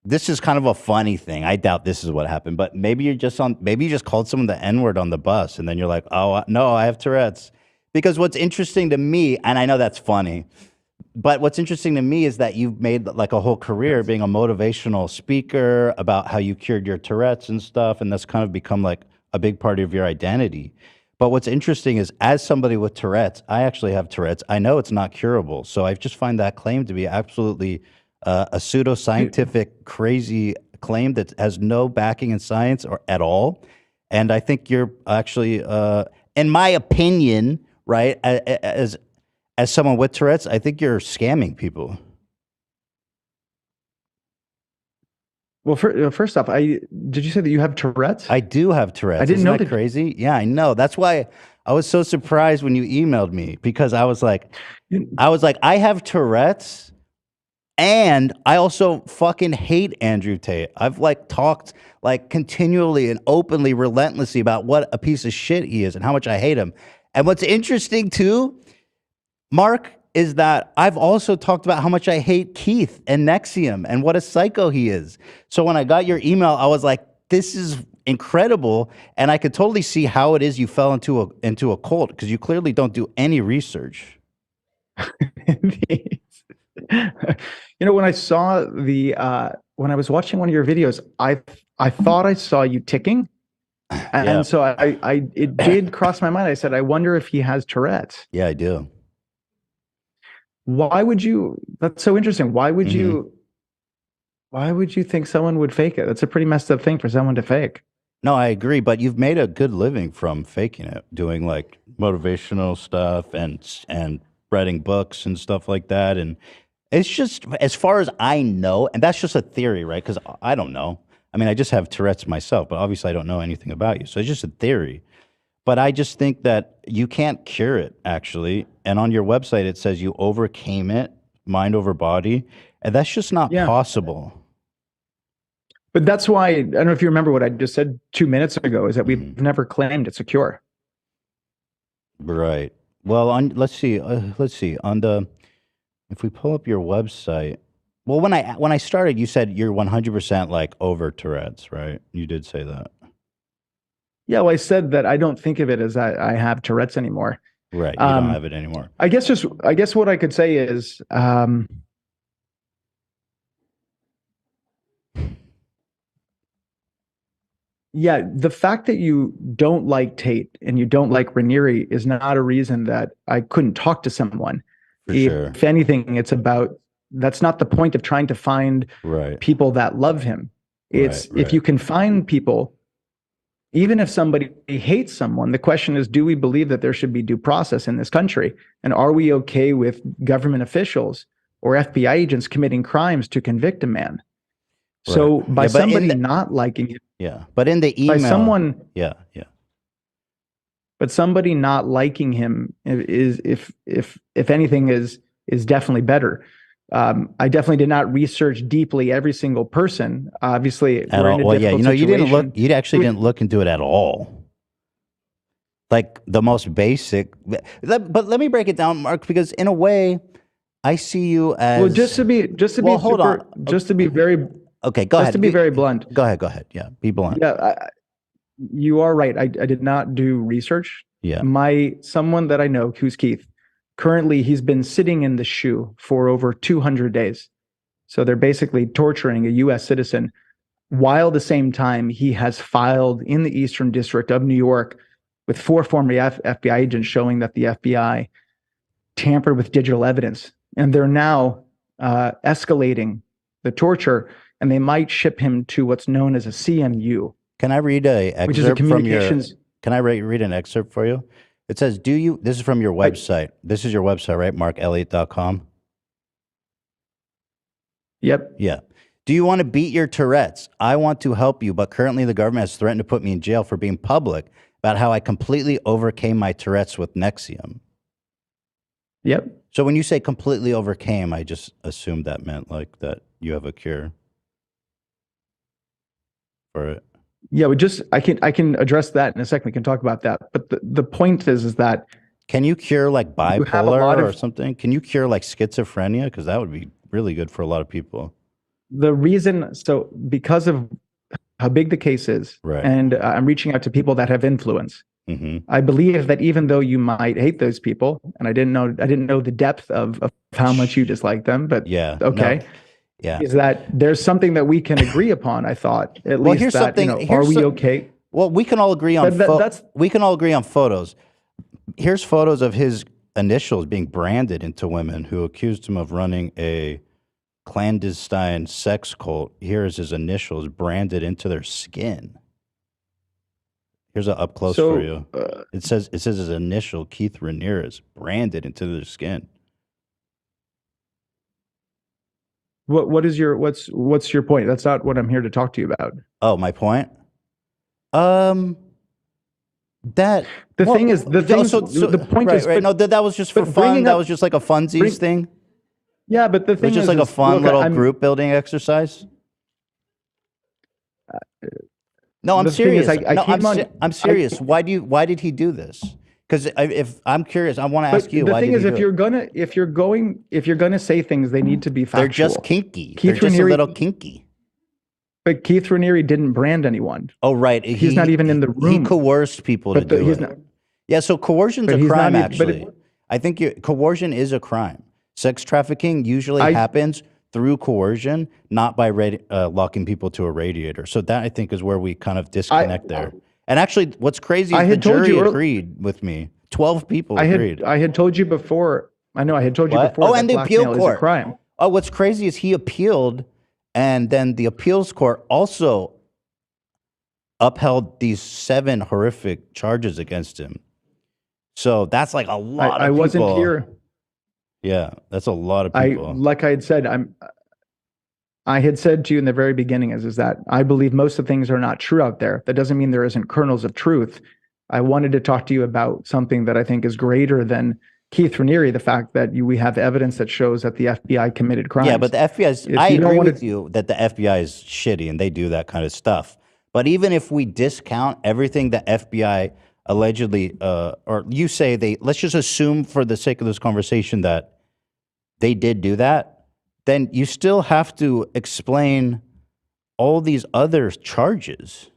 this is kind of a funny thing. I doubt this is what happened, but maybe you just called someone the N-word on the bus and then you're like, "Oh, no, I have Tourette's." Because what's interesting to me, and I know that's funny, but what's interesting to me is that you've made like a whole career being a motivational speaker about how you cured your Tourette's and stuff, and that's kind of become like a big part of your identity. But what's interesting is, as somebody with Tourette's, I actually have Tourette's. I know it's not curable, so I just find that claim to be absolutely a pseudoscientific, crazy claim that has no backing in science or at all. And I think you're actually, in my opinion, right, as someone with Tourette's, I think you're scamming people. Well, first off, did you say that you have Tourette's? I do have Tourette's. I didn't Isn't know that that. crazy? Yeah, I know. That's why I was so surprised when you emailed me, because I was like, I have Tourette's, and I also fucking hate Andrew Tate. I've like talked like continually and openly, relentlessly about what a piece of shit he is and how much I hate him. And what's interesting too, Mark, is that I've also talked about how much I hate Keith and NXIVM and what a psycho he is. So when I got your email, I was like, this is incredible, and I could totally see how it is you fell into a cult because you clearly don't do any research. When I saw when I was watching one of your videos, I thought I saw you ticking, and Yeah. so it did cross my mind. I said, I wonder if he has Tourette's. Yeah, I do. Why would you? That's so interesting. Why would Mhm. you? Why would you think someone would fake it? That's a pretty messed up thing for someone to fake. No, I agree, but you've made a good living from faking it, doing like motivational stuff and writing books and stuff like that. And it's just, as far as I know, and that's just a theory, right? Because I don't know. I mean, I just have Tourette's myself, but obviously I don't know anything about you. So it's just a theory. But I just think that you can't cure it, actually. And on your website, it says you overcame it, mind over body. And that's just not Yeah. possible. But that's why, I don't know if you remember what I just said 2 minutes ago, is that we've never claimed it's a cure. Right. Well, let's see. On the, if we pull up your website, well, when I started, you said you're 100% like over Tourette's, right? You did say that. Yeah, well, I said that I don't think of it as I have Tourette's anymore. Right. You don't have it anymore. I guess what I could say is, yeah, the fact that you don't like Tate and you don't like Raniere is not a reason that I couldn't talk to someone. For if, sure. if anything, it's about, that's not the point of trying to find Right. people that love him. It's Right. if you can find people, even if somebody hates someone, the question is, do we believe that there should be due process in this country? And are we okay with government officials or FBI agents committing crimes to convict a man? So Right. by Yeah, but in somebody the- not liking him, Yeah. But in the email, by someone, yeah. but somebody not liking him is, if anything, is definitely better. I definitely did not research deeply every single person. Obviously, At we're all. in a Well, yeah, difficult you didn't look. situation. You actually didn't look into it at all. Like the most basic. But let me break it down, Mark, because in a way, I see you as. Well, just to be Well, hold super, on. just to be very, Okay, go just ahead. to be very blunt. Go ahead. Yeah, be blunt. Yeah, you are right. I did not do research. Yeah. Someone that I know, who's Keith, currently he's been sitting in the SHU for over 200 days. So they're basically torturing a U.S. citizen, while at the same time he has filed in the Eastern District of New York with 4 former FBI agents showing that the FBI tampered with digital evidence. And they're now escalating the torture, and they might ship him to what's known as a CMU. Can I read a excerpt which is a communications. from your? Can I read an excerpt for you? It says, "Do you?" This is from your website. This is your website, right? MarkElliott.com. Yep. Yeah. Do you want to beat your Tourette's? I want to help you, but currently the government has threatened to put me in jail for being public about how I completely overcame my Tourette's with NXIVM. Yep. So when you say completely overcame, I just assumed that meant like that you have a cure for it. Yeah, I can address that in a second. We can talk about that. But the point is that Can you cure like you have a bipolar lot or of something? Can you cure like schizophrenia? Because that would be really good for a lot of people. the reason. So because of how big the case is, Right. and I'm reaching out to people that have influence. Hmm. I believe that even though you might hate those people, and I didn't know the depth of how much you dislike them, but Yeah. okay. No, yeah. Is that there's something that we can agree upon? I thought at Well, least here's that something- are here's we some- okay? Well, we can all agree on that's we can all agree on photos. Here's photos of his initials being branded into women who accused him of running a clandestine sex cult. Here's his initials branded into their skin. Here's an up close So, for you. It says his initial, Keith Ramirez, branded into their skin. what's your point? That's not what I'm here to talk to you about. Oh, my point. That The well, thing is, the point right, is, right. but- No, that was just for but fun. bringing That up- was just like a funsies bring- thing. yeah, but the It thing was just is, like a fun look, little I'm- group building exercise. No, I'm the thing is, serious. I No, keep on- I'm serious. Why did he do this? Because if I'm curious, I want to ask But you. the Why thing did is, he if do you're it? if you're gonna say things, they need to be factual. They're just kinky. Keith They're just a Raniere- little kinky. But Keith Raniere didn't brand anyone. Oh, right. He's not even in the He room. coerced people to do he's it. not. Yeah, so coercion's But a he's crime, not even- but actually. I think coercion is a crime. Sex trafficking usually happens through coercion, not by locking people to a radiator. So that, I think, is where we kind of disconnect there. And actually, what's crazy is the jury agreed with me. 12 people agreed. I had told you before. I know I had told you What? before. Oh, that and the appeal blackmail court. is a crime. Oh, what's crazy is he appealed, and then the appeals court also upheld these 7 horrific charges against him. So that's like a lot of people. I wasn't here. Yeah, that's a lot of people. Like I had said, I had said to you in the very beginning is that I believe most of things are not true out there. That doesn't mean there isn't kernels of truth. I wanted to talk to you about something that I think is greater than Keith Raniere, the fact that we have evidence that shows that the FBI committed crimes. Yeah, but the FBI I agree with you that the FBI is shitty and they do that kind of stuff. But even if we discount everything the FBI allegedly, or you say let's just assume for the sake of this conversation that they did do that, then you still have to explain all these other charges.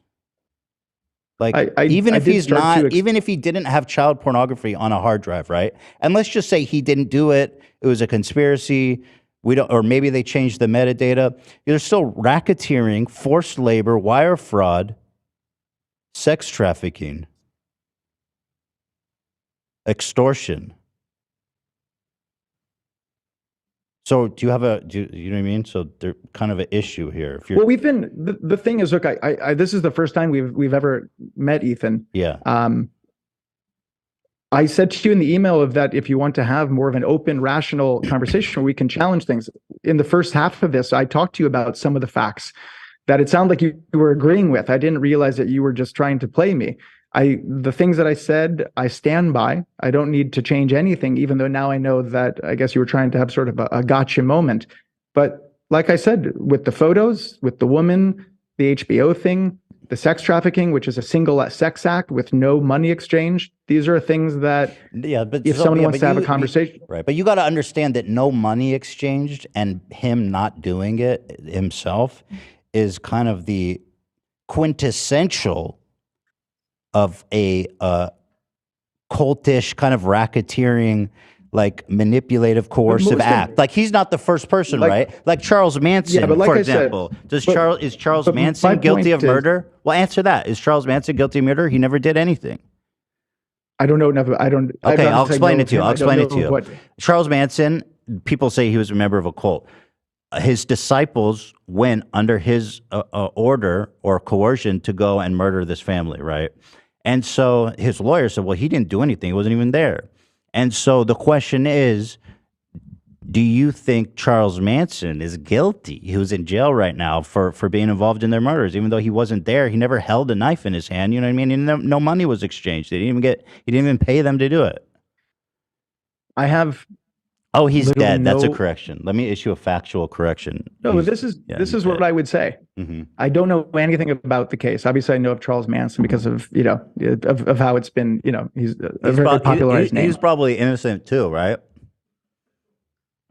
Like even if he didn't have child pornography on a hard drive, right? And let's just say he didn't do it, it was a conspiracy. Or maybe they changed the metadata. There's still racketeering, forced labor, wire fraud, sex trafficking, extortion. So do you know what I mean? So there's kind of an issue here. Well, we've been, the thing is, look, this is the first time we've ever met Ethan. Yeah. I said to you in the email that if you want to have more of an open, rational conversation where we can challenge things. In the first half of this, I talked to you about some of the facts that it sounded like you were agreeing with. I didn't realize that you were just trying to play me. The things that I said, I stand by. I don't need to change anything, even though now I know that I guess you were trying to have sort of a gotcha moment. But like I said, with the photos, with the woman, the HBO thing, the sex trafficking, which is a single sex act with no money exchange. These are things that if someone wants to have a conversation. Right. But you got to understand that no money exchanged and him not doing it himself is kind of the quintessential of a cultish kind of racketeering, like manipulative, coercive act. Like he's not the first person, right? Like Charles Manson, for example. Is Charles Manson guilty of murder? Well, answer that. Is Charles Manson guilty of murder? He never did anything. I don't know enough. Okay, I'll explain it to you. Charles Manson, people say he was a member of a cult. His disciples went under his order or coercion to go and murder this family, right? And so his lawyer said, well, he didn't do anything. He wasn't even there. And so the question is, do you think Charles Manson is guilty? He was in jail right now for being involved in their murders, even though he wasn't there. He never held a knife in his hand. You know what I mean? And no money was exchanged. He didn't even pay them to do it. I have. Oh, he's dead. That's a correction. Let me issue a factual correction. No, this is what I would say. Mm-hmm. I don't know anything about the case. Obviously, I know of Charles Manson because of of how it's been. He's a very popularized name. He's probably innocent too, right?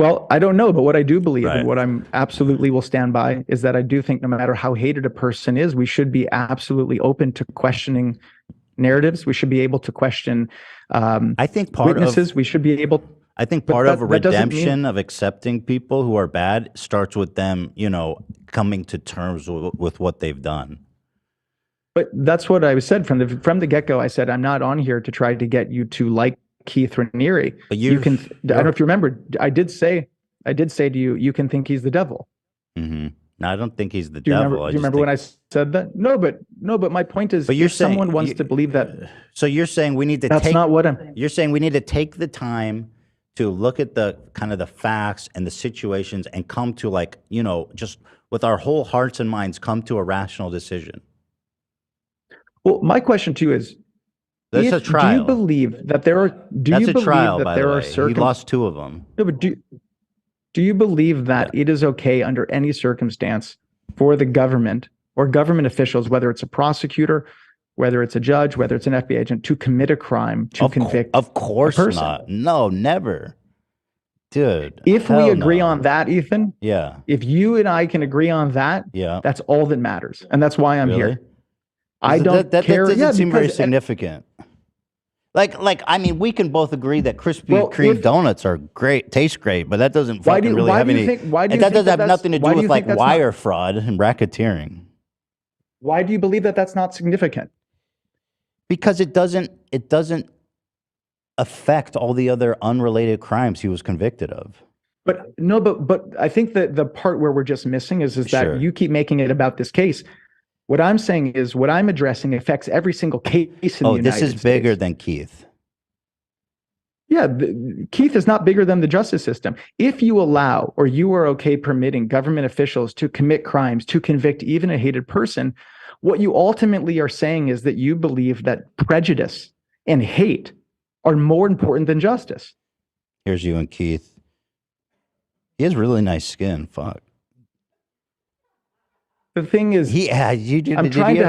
Well, I don't know, but what I do believe and what I'm absolutely will stand by is that I do think no matter how hated a person is, we should be absolutely open to questioning narratives. We should be able to question. I think witnesses. We should be able. I think part of a redemption of accepting people who are bad starts with them, coming to terms with what they've done. But that's what I said from the get-go. I said, I'm not on here to try to get you to like Keith Raniere. But you can, I don't know if you remember, I did say to you, you can think he's the devil. Mm-hmm. No, I don't think he's the devil. Do you remember when I said that? No, but my point is, if someone wants to believe that. So you're saying we need to That's not what I'm. You're saying we need to take the time to look at the kind of the facts and the situations and come to just with our whole hearts and minds, come to a rational decision. Well, my question to you is, that's a trial. Do you believe that there are? That's a trial, by the way. He lost 2 of them. No, but do you believe that it is okay under any circumstance for the government or government officials, whether it's a prosecutor, whether it's a judge, whether it's an FBI agent, to commit a crime to convict? Of course not. No, never. Dude. If we hell agree no. on that, Ethan, Yeah. if you and I can agree on that, Yeah. that's all that matters. And that's why I'm Really? here. I don't That care. doesn't Yeah, seem very because significant. Like I mean, we can both agree that Krispy Well, Kreme if- donates are great, taste great, but that doesn't Why fucking do- really why have do you any. think- why do and you that think doesn't that have that's- nothing to do why do with you like think that's not- wire fraud and racketeering. why do you believe that that's not significant? Because it doesn't affect all the other unrelated crimes he was convicted of. But no, but I think that the part where we're just missing is Sure. that you keep making it about this case. What I'm saying is what I'm addressing affects every single case in the United This is States. bigger than Keith. Yeah, Keith is not bigger than the justice system. If you allow or you are okay permitting government officials to commit crimes, to convict even a hated person, what you ultimately are saying is that you believe that prejudice and hate are more important than justice. Here's you and Keith. He has really nice skin. Fuck. The thing is, I'm trying to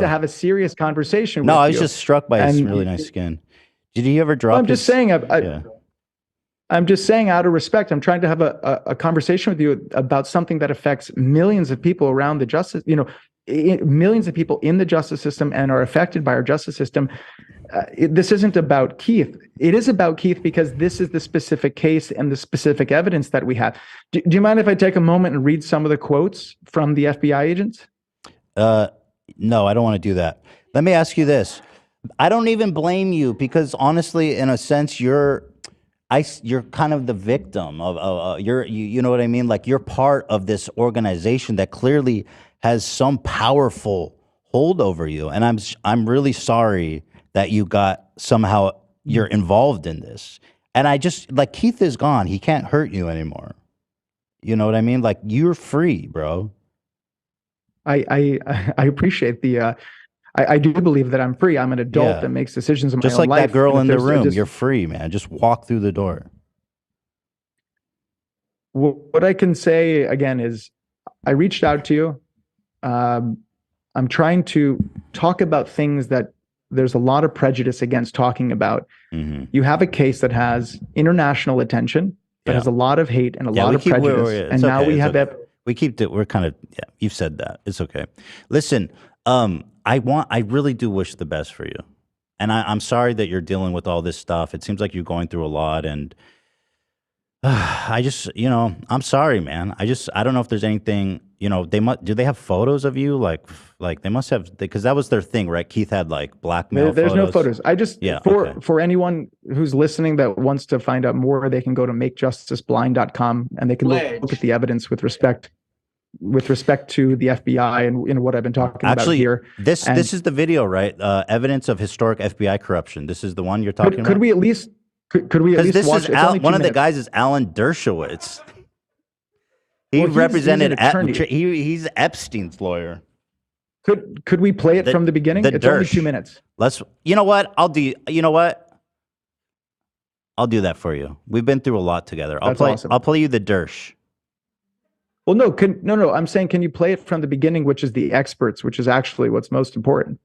have a serious conversation. No, with I was you. just struck by his And- really nice skin. Did he ever drop? I'm just saying. Yeah. I'm just saying, out of respect, I'm trying to have a conversation with you about something that affects millions of people around the justice. Millions of people in the justice system and are affected by our justice system. This isn't about Keith. It is about Keith because this is the specific case and the specific evidence that we have. Do you mind if I take a moment and read some of the quotes from the FBI agents? No, I don't want to do that. Let me ask you this. I don't even blame you because honestly, in a sense, you're kind of the victim of you know what I mean? Like you're part of this organization that clearly has some powerful hold over you. And I'm really sorry that you got somehow you're involved in this. And I just like Keith is gone. He can't hurt you anymore. You know what I mean? Like you're free, bro. I appreciate the I do believe that I'm free. I'm an adult that makes decisions in my just own like life. that girl in the there's- room. just- You're free, man. Just walk through the door. What I can say again is I reached out to you. I'm trying to talk about things that there's a lot of prejudice against talking about. Mm-hmm. You have a case that has international attention, that has a lot of hate and a lot of prejudice. And now we have that. We keep it. We're kind of, you've said that. It's okay. Listen, I really do wish the best for you. And I'm sorry that you're dealing with all this stuff. It seems like you're going through a lot. And I just, I'm sorry, man. I don't know if there's anything, do they have photos of you? Like they must have, because that was their thing, right? Keith had like blackmail There's photos. no photos. For anyone who's listening that wants to find out more, they can go to makejusticeblind.com and they can look at the evidence with respect to the FBI and what I've been talking about here. This is the video, right? Evidence of historic FBI corruption. This is the one you're talking about. Could we at least watch? Is one of the guys is Alan Dershowitz. He represented. He's Epstein's lawyer. Could we play it from the beginning? It's only 2 minutes. You know what? I'll do that for you. We've been through a lot together. Awesome. I'll play you the Dersh. Well, no. I'm saying, can you play it from the beginning, which is the experts, which is actually what's most important.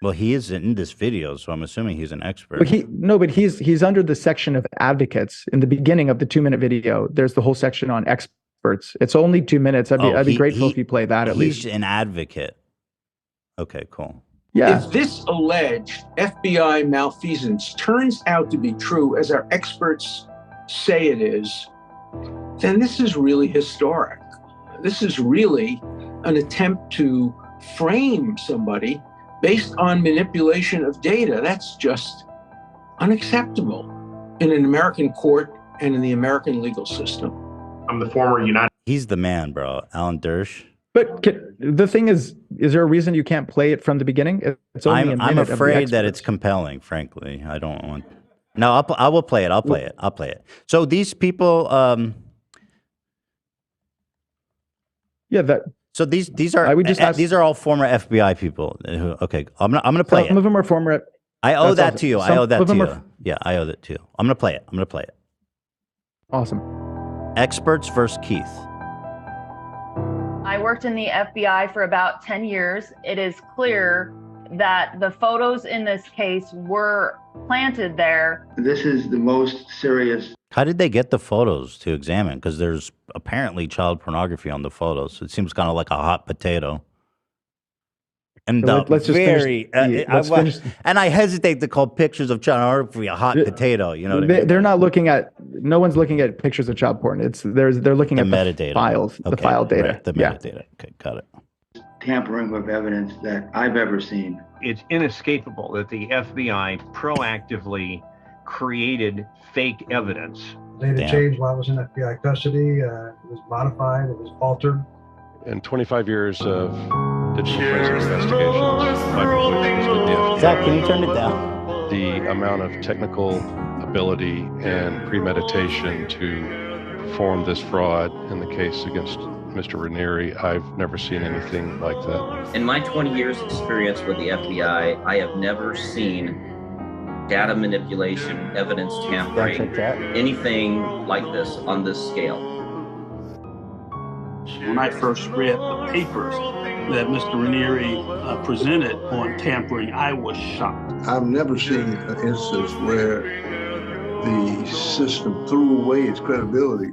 Well, he is in this video, so I'm assuming he's an expert. But he's under the section of advocates in the beginning of the 2-minute video. There's the whole section on experts. It's only 2 minutes. I'd be grateful if you play that at least. He's an advocate. Okay, cool. Yeah. If this alleged FBI malfeasance turns out to be true, as our experts say it is, then this is really historic. This is really an attempt to frame somebody based on manipulation of data. That's just unacceptable in an American court and in the American legal system. I'm the former United. He's the man, bro. Alan Dersh. But the thing is there a reason you can't play it from the beginning? It's only a minute. I'm afraid that it's compelling, frankly. I don't want. No, I will play it. I'll play it. So these people. So these are all former FBI people. Okay, I'm gonna play it. Some of them are former. I owe that to you. I owe that to you. Yeah, I owe that to you. I'm gonna play it. Awesome. Experts versus Keith. I worked in the FBI for about 10 years. It is clear that the photos in this case were planted there. This is the most serious. How did they get the photos to examine? Because there's apparently child pornography on the photos. It seems kind of like a hot potato. And let's just very, finish. And I hesitate to call pictures of child pornography a hot potato. You know what I mean? They're not looking at. No one's looking at pictures of child porn. They're looking The at metadata. the files, the Okay, file data. right, the metadata. Okay, got it. Tampering with evidence that I've ever seen. It's inescapable that the FBI proactively created fake evidence. Data changed while I was in FBI custody. It was modified. It was altered. In 25 years of digital forensic investigations, my conclusions with the FBI. Zach, can you turn it down? The amount of technical ability and premeditation to perform this fraud in the case against Mr. Raniere, I've never seen anything like that. In my 20 years experience with the FBI, I have never seen data manipulation, evidence tampering, anything like this on this scale. When I first read the papers that Mr. Raniere presented on tampering, I was shocked. I've never seen an instance where the system threw away its credibility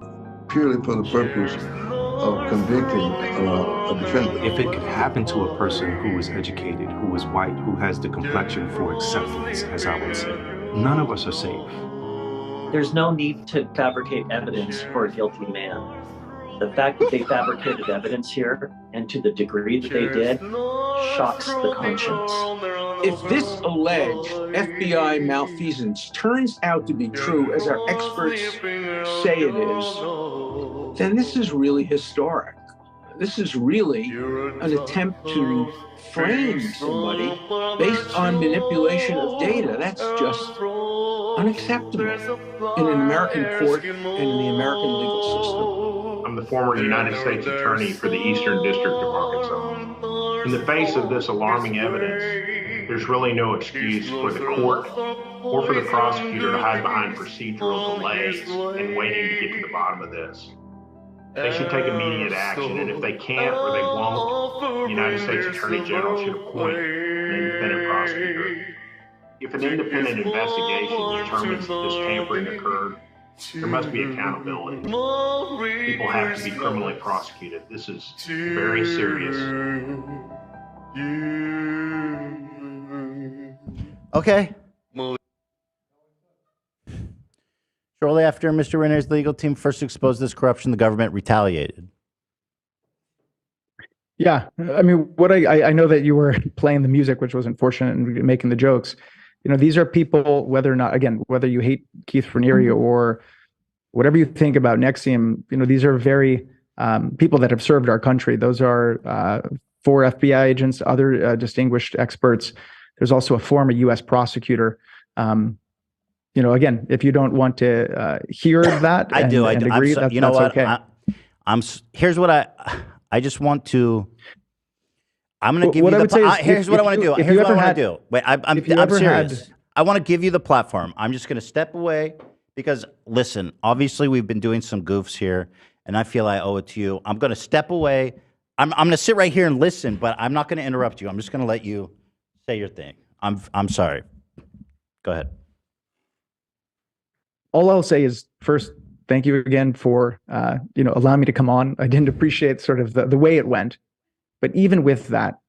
purely for the purpose of convicting a defendant. If it could happen to a person who is educated, who is white, who has the complexion for acceptance, as I would say, none of us are safe. There's no need to fabricate evidence for a guilty man. The fact that they fabricated evidence here, and to the degree that they did, shocks the conscience. If this alleged FBI malfeasance turns out to be true, as our experts say it is, then this is really historic. This is really an attempt to frame somebody based on manipulation of data. That's just unacceptable in an American court and in the American legal system. I'm the former United States Attorney for the Eastern District of Arkansas. In the face of this alarming evidence, there's really no excuse for the court or for the prosecutor to hide behind procedural delays and waiting to get to the bottom of this. They should take immediate action, and if they can't or they won't, the United States Attorney General should appoint an independent prosecutor. If an independent investigation determines that this tampering occurred, there must be accountability. People have to be criminally prosecuted. This is very serious. Okay. Shortly after Mr. Renner's legal team first exposed this corruption, the government retaliated. Yeah, I mean, what I know that you were playing the music, which was unfortunate, and making the jokes. You know, these are people, whether or not, again, whether you hate Keith Raniere or whatever you think about NXIVM, you know, these are very people that have served our country. Those are 4 FBI agents, other distinguished experts. There's also a former U.S. prosecutor. You know, again, if you don't want to hear that, I do. agree, you know what? Okay. Here's what I just want to. I'm going to give what you I would say the. is Here's what I want to do. Here's what I want to do. Wait, I'm serious. I want to give you the platform. I'm just going to step away because, listen, obviously we've been doing some goofs here, and I feel I owe it to you. I'm going to step away. I'm going to sit right here and listen, but I'm not going to interrupt you. I'm just going to let you say your thing. I'm sorry. Go ahead. All I'll say is, first, thank you again for allowing me to come on. I didn't appreciate sort of the way it went. But even with that,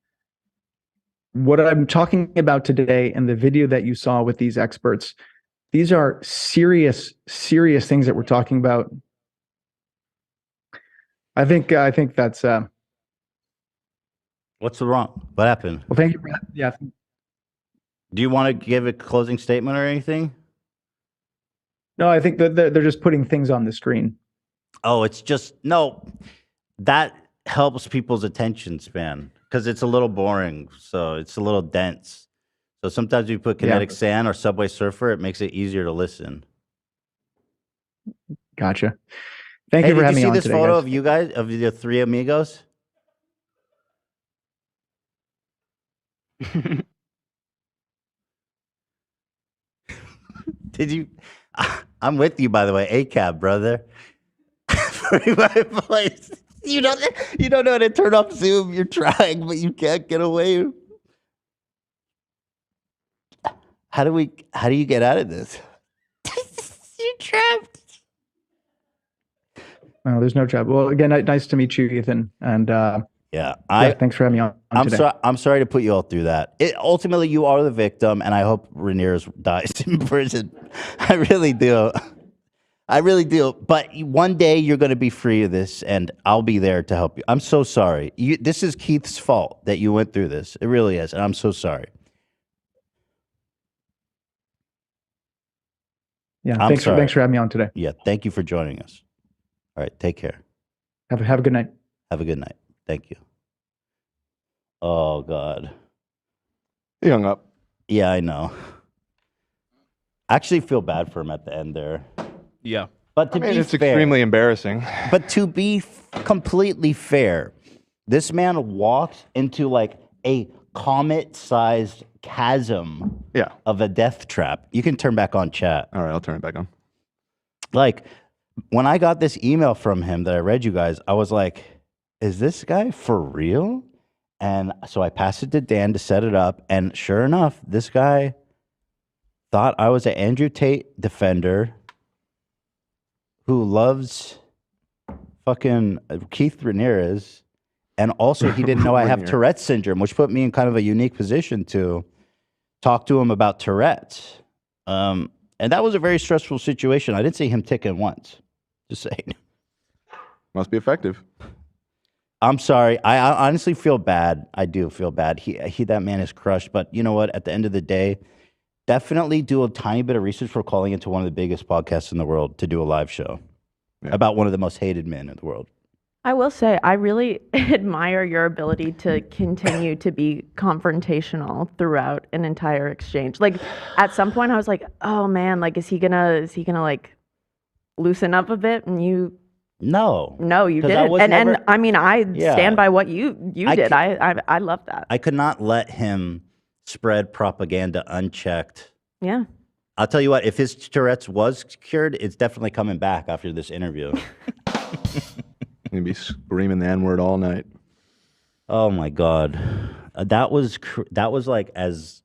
what I'm talking about today and the video that you saw with these experts, these are serious, serious things that we're talking about. I think that's. What's wrong? What happened? Well, thank you. Yeah. Do you want to give a closing statement or anything? No, I think that they're just putting things on the screen. Oh, it's just that helps people's attention span because it's a little boring, so it's a little dense. So sometimes we put Kinetic Sand or Subway Surfer, it makes it easier to listen. Gotcha. Thank you for having me on today. Did you see this photo of you guys, of the 3 amigos? Did you? I'm with you, by the way. ACAB, brother. 45 place. You don't know how to turn off Zoom. You're trying, but you can't get away. How do you get out of this? You're trapped. No, there's no trouble. Well, again, nice to meet you, Ethan. And thanks for having me on today. I'm sorry to put you all through that. Ultimately, you are the victim, and I hope Ramirez dies in prison. I really do. I really do. But one day you're going to be free of this, and I'll be there to help you. I'm so sorry. This is Keith's fault that you went through this. It really is, and I'm so sorry. Yeah, thanks for having me on today. Yeah, thank you for joining us. All right, take care. Have a good night. Have a good night. Thank you. Oh God. He hung up. Yeah, I know. I actually feel bad for him at the end there. Yeah. But to be it's fair, extremely embarrassing. But to be completely fair, this man walked into like a comet-sized chasm of a death trap. You can turn back on chat. All right, I'll turn it back on. Like, when I got this email from him that I read you guys, I was like, is this guy for real? And so I passed it to Dan to set it up. And sure enough, this guy thought I was an Andrew Tate defender who loves fucking Keith Ramirez. And also, he didn't know I have Tourette's syndrome, which put me in kind of a unique position to talk to him about Tourette's. And that was a very stressful situation. I didn't see him ticking once. Just saying. Must be effective. I'm sorry. I honestly feel bad. I do feel bad. That man is crushed. But you know what? At the end of the day, definitely do a tiny bit of research for calling into one of the biggest podcasts in the world to do a live show about one of the most hated men in the world. I will say, I really admire your ability to continue to be confrontational throughout an entire exchange. Like, at some point, I was like, "Oh man, like, is he gonna like loosen up a bit?" And you, no, you didn't. And I mean, I stand by what you did. I love that. I could not let him spread propaganda unchecked. Yeah. I'll tell you what. If his Tourette's was cured, it's definitely coming back after this interview. He'd be screaming the N-word all night. Oh my God, that was like as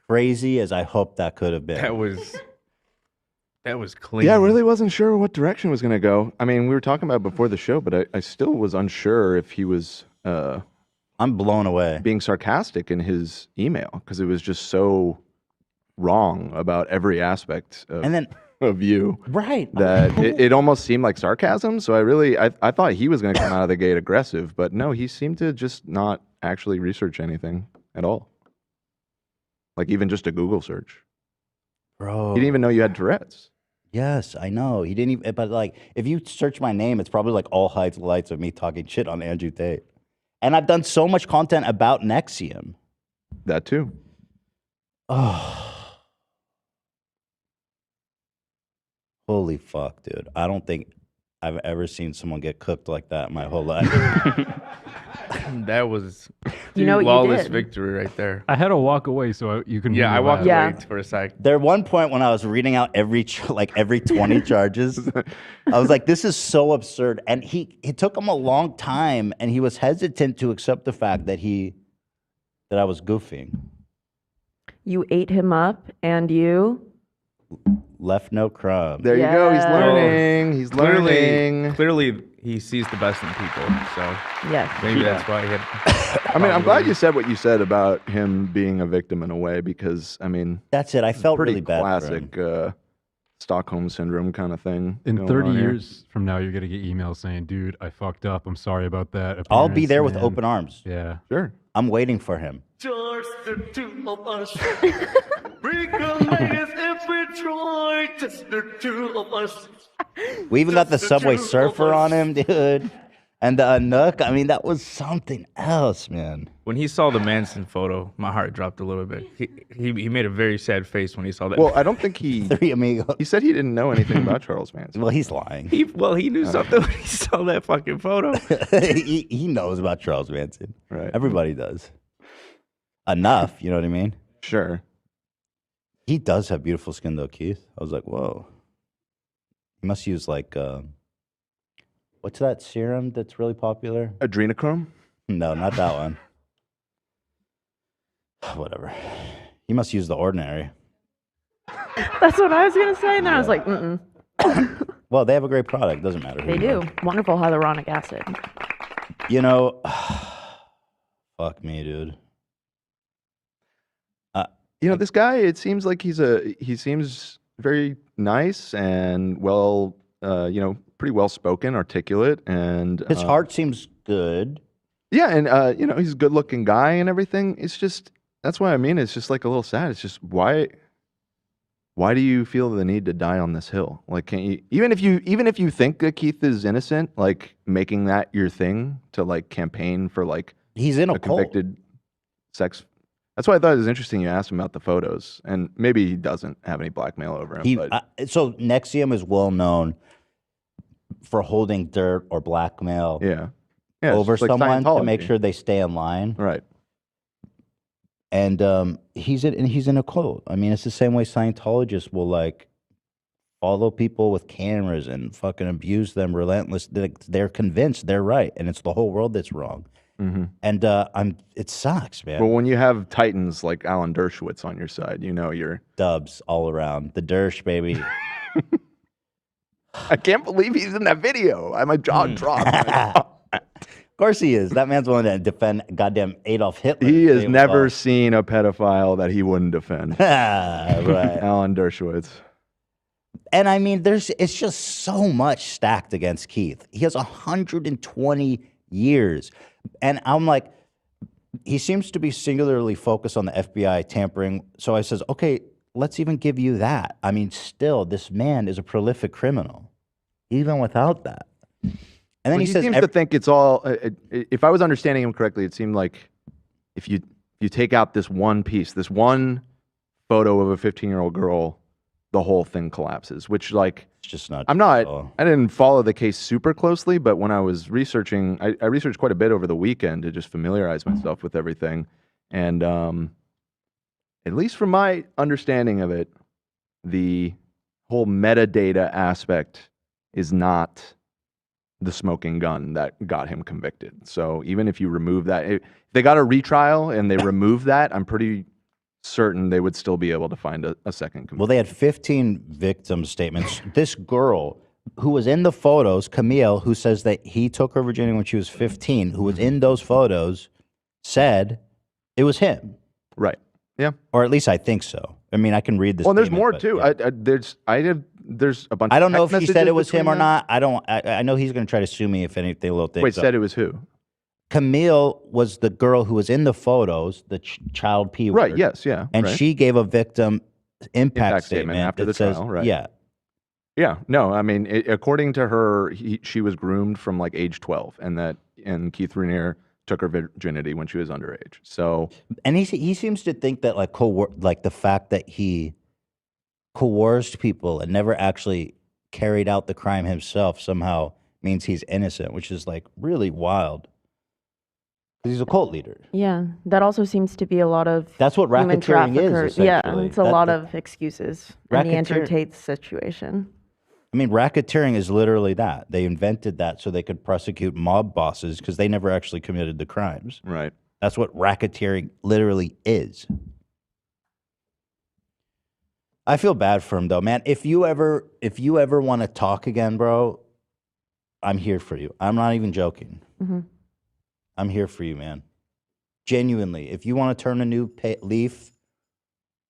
crazy as I hoped that could have been. That was clean. Yeah, I really wasn't sure what direction it was going to go. I mean, we were talking about it before the show, but I still was unsure if he was. I'm blown away. Being sarcastic in his email because it was just so wrong about every aspect of you. Right. That it almost seemed like sarcasm. So I thought he was going to come out of the gate aggressive, but no, he seemed to just not actually research anything at all. Like even just a Google search. Bro. He didn't even know you had Tourette's. Yes, I know. He didn't even, but like, if you search my name, it's probably like all highlights of me talking shit on Andrew Tate. And I've done so much content about NXIVM. That too. Oh. Holy fuck, dude. I don't think I've ever seen someone get cooked like that in my whole life. That was lawless victory right there. I had to walk away so you can. Yeah, I walked away for a sec. There one point when I was reading out every 20 charges, I was like, "This is so absurd." And it took him a long time, and he was hesitant to accept the fact that I was goofing. You ate him up, and you left no crumb. There you go. He's learning. He's learning. Clearly, he sees the best in people. So maybe that's why he had. I mean, I'm glad you said what you said about him being a victim in a way, because I mean, that's it. I felt pretty really bad. Classic Stockholm syndrome kind of thing. In 30 years from now, you're gonna get emails saying, "Dude, I fucked up. I'm sorry about that." I'll be there with open arms. Yeah, sure. I'm waiting for him. Just the two of us. Just the two of us. We even got the Subway Surfer on him, dude. And the Nook. I mean, that was something else, man. When he saw the Manson photo, my heart dropped a little bit. He made a very sad face when he saw that. Well, I don't think he. Three amigos. He said he didn't know anything about Charles Manson. Well, he's lying. He knew something when he saw that fucking photo. he knows about Charles Manson. Right. Everybody does. Enough, you know what I mean? Sure. He does have beautiful skin, though, Keith. I was like, whoa. He must use like, what's that serum that's really popular? Adrenochrome? No, not that one. Whatever. He must use the ordinary. That's what I was gonna say, and then I was like, mm-mm. Well, they have a great product. Doesn't matter. who They you do. Wonderful hyaluronic acid. You know, fuck me, dude. You know, this guy, it seems like he seems very nice and well, you know, pretty well spoken, articulate, and His heart seems good. yeah, and you know, he's a good looking guy and everything. It's just, that's what I mean. It's just like a little sad. It's just why do you feel the need to die on this hill? Like, can't you, even if you think that Keith is innocent, like making that your thing to like campaign for like he's in a convicted sex. That's why I thought it was interesting you asked him about the photos, and maybe he doesn't have any blackmail over him. But So NXIVM is well known for holding dirt or blackmail Yeah, it's over just like someone to make Scientology. sure they stay in line. Right. And he's in a cult. I mean, it's the same way Scientologists will like follow people with cameras and fucking abuse them relentless. They're convinced they're right, and it's the whole world that's wrong. Mhm. And it sucks, man. But when you have titans like Alan Dershowitz on your side, you know you're Dubs all around. The Dersh, baby. I can't believe he's in that video. My jaw dropped. Of course he is. That man's willing to defend goddamn Adolf Hitler. He has Say it never was seen a pedophile that he wouldn't defend. Right. Alan Dershowitz. And I mean, it's just so much stacked against Keith. He has 120 years. And I'm like, he seems to be singularly focused on the FBI tampering. So I says, okay, let's even give you that. I mean, still, this man is a prolific criminal, even without that. And then Well, he says, seems to think it's all. If I was understanding him correctly, it seemed like if you take out this one piece, this one photo of a 15-year-old girl, the whole thing collapses. Which, like, it's just not. I didn't follow the case super closely, but when I was researching, I researched quite a bit over the weekend to just familiarize myself with everything. And at least from my understanding of it, the whole metadata aspect is not the smoking gun that got him convicted. So even if you remove that, if they got a retrial and they remove that, I'm pretty certain they would still be able to find a second conviction. well, they had 15 victim statements. This girl who was in the photos, Camille, who says that he took her virginity when she was 15, who was in those photos, said it was him. Right. Yeah. Or at least I think so. I mean, I can read this. Well, there's more too. There's a bunch. I don't of know if text he said it messages was him between or them. not. I know he's going to try to sue me if anything. Little things. Wait, said it was who? Camille was the girl who was in the photos, the child P word. Right, yes, yeah, And right. she gave a victim impact statement after the that says, trial, right? Yeah. Yeah, no, I mean, according to her, she was groomed from like age 12, and Keith Rainier took her virginity when she was underage. So, And he seems to think that like the fact that he coerced people and never actually carried out the crime himself somehow means he's innocent, which is like really wild. 'Cause he's a cult leader. Yeah, that also seems to be a lot of That's what human racketeering is, traffickers. Yeah, essentially. it's a lot of excuses in the Racketeer- Andrew Tate situation. I mean, racketeering is literally that. They invented that so they could prosecute mob bosses because they never actually committed the crimes. Right. That's what racketeering literally is. I feel bad for him though, man. If you ever want to talk again, bro, I'm here for you. I'm not even joking. Mhm. I'm here for you, man. Genuinely, if you want to turn a new leaf,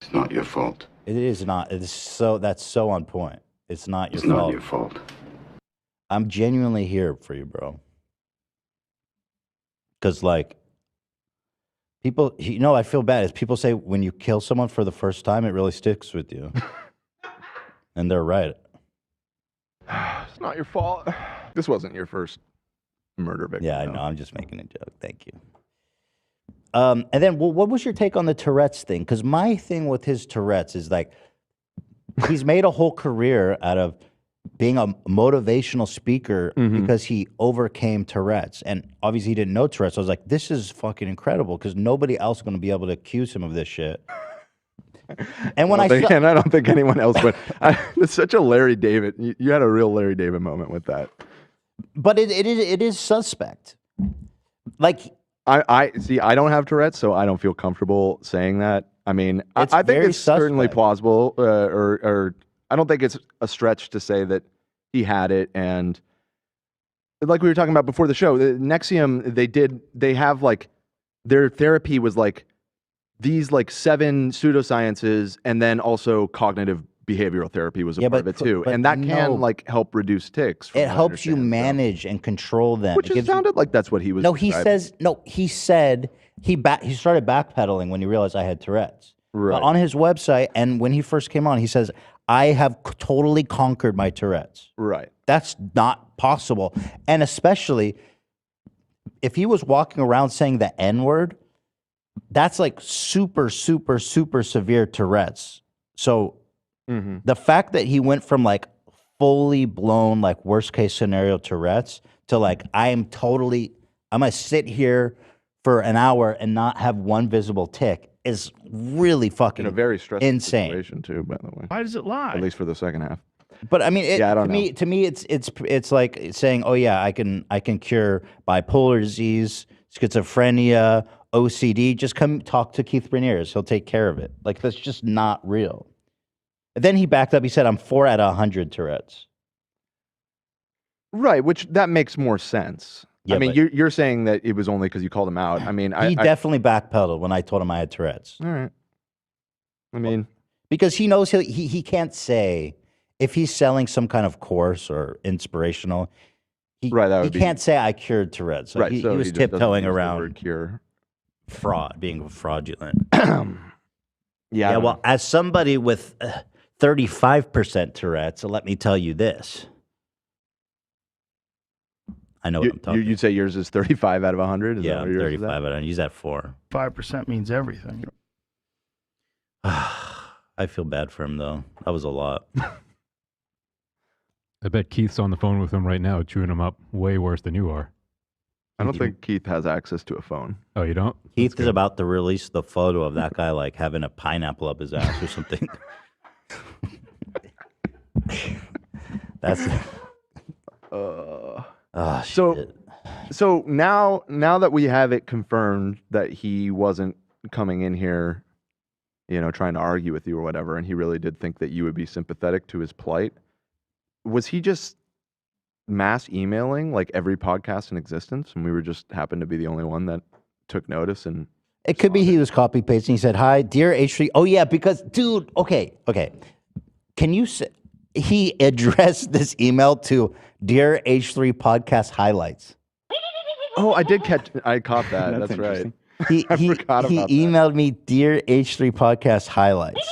It's not your fault. it is not. It's so that's so on point. It's not your It's fault. not your fault. I'm genuinely here for you, bro. Because, like, people, I feel bad. Is people say when you kill someone for the first time, it really sticks with you. And they're right. it's not your fault. This wasn't your first murder victim. Yeah, I know. I'm just making a joke. Thank you. And then, well, what was your take on the Tourette's thing? Because my thing with his Tourette's is like, he's made a whole career out of being a motivational speaker because he overcame Tourette's. And obviously he didn't know Tourette's. So I was like, this is fucking incredible because nobody else is going to be able to accuse him of this shit. And when I don't think anyone else would. It's such a Larry David. You had a real Larry David moment with that. But it is suspect. Like, I see. I don't have Tourette's, so I don't feel comfortable saying that. I mean, It's I think very it's certainly suspect. plausible, or I don't think it's a stretch to say that he had it. And like we were talking about before the show, NXIVM, they have like, their therapy was like these like 7 pseudosciences, and then also cognitive behavioral therapy was a part of it too. but And that no, can like help reduce tics. from It what I helps you understand, so. manage and control them. Which It it gives you- sounded like that's what he was No, he describing. says no. He said he started backpedaling when he realized I had Tourette's. Right. But on his website, and when he first came on, he says I have totally conquered my Tourette's. Right. That's not possible, and especially if he was walking around saying the N word, that's like super, super, super severe Tourette's. So the fact that he went from like fully blown, like worst case scenario Tourette's to like, I'm gonna sit here for an hour and not have one visible tick is really fucking In a very stressful insane. situation too, by the way. Why does it lie? At least for the second half. But I mean, Yeah, I don't to me, it's like saying, oh yeah, I can cure bipolar disease, schizophrenia, OCD. Just come talk to Keith Raniere's; he'll take care of it. Like that's just not real. And then he backed up. He said, "I'm 4 out of 100 Tourette's." Right, which that makes more sense. Yeah, I mean, but- you're saying that it was only because you called him out. I mean, He definitely backpedaled when I told him I had Tourette's. All right. I mean, because he knows he can't say if he's selling some kind of course or inspirational. He would be- can't say I cured Tourette's. So right, he so was he just doesn't tiptoeing use the around word cure. being fraudulent. Yeah, I Yeah. don't Well, as somebody with 35% Tourette's, let me tell you this. I know what I'm talking. You'd say yours is 35 out of 100? Is that Yeah, what I'm yours is at? 35. I don't use that 4. 5% means everything. I feel bad for him though. That was a lot. I bet Keith's on the phone with him right now, chewing him up way worse than you are. I don't think Keith has access to a phone. Oh, you don't? Keith is about to release the photo of that guy like having a pineapple up his ass or something. That's So now that we have it confirmed that he wasn't coming in here, trying to argue with you or whatever, and he really did think that you would be sympathetic to his plight, was he just mass emailing like every podcast in existence, and we were just happened to be the only one that took notice? And it could be he was copy pasting. He said, "Hi, dear H3." Oh yeah, because dude, okay. Can you say he addressed this email to Dear H3 Podcast Highlights? Oh, I caught that. That's right. He forgot about that. emailed me Dear H3 Podcast Highlights.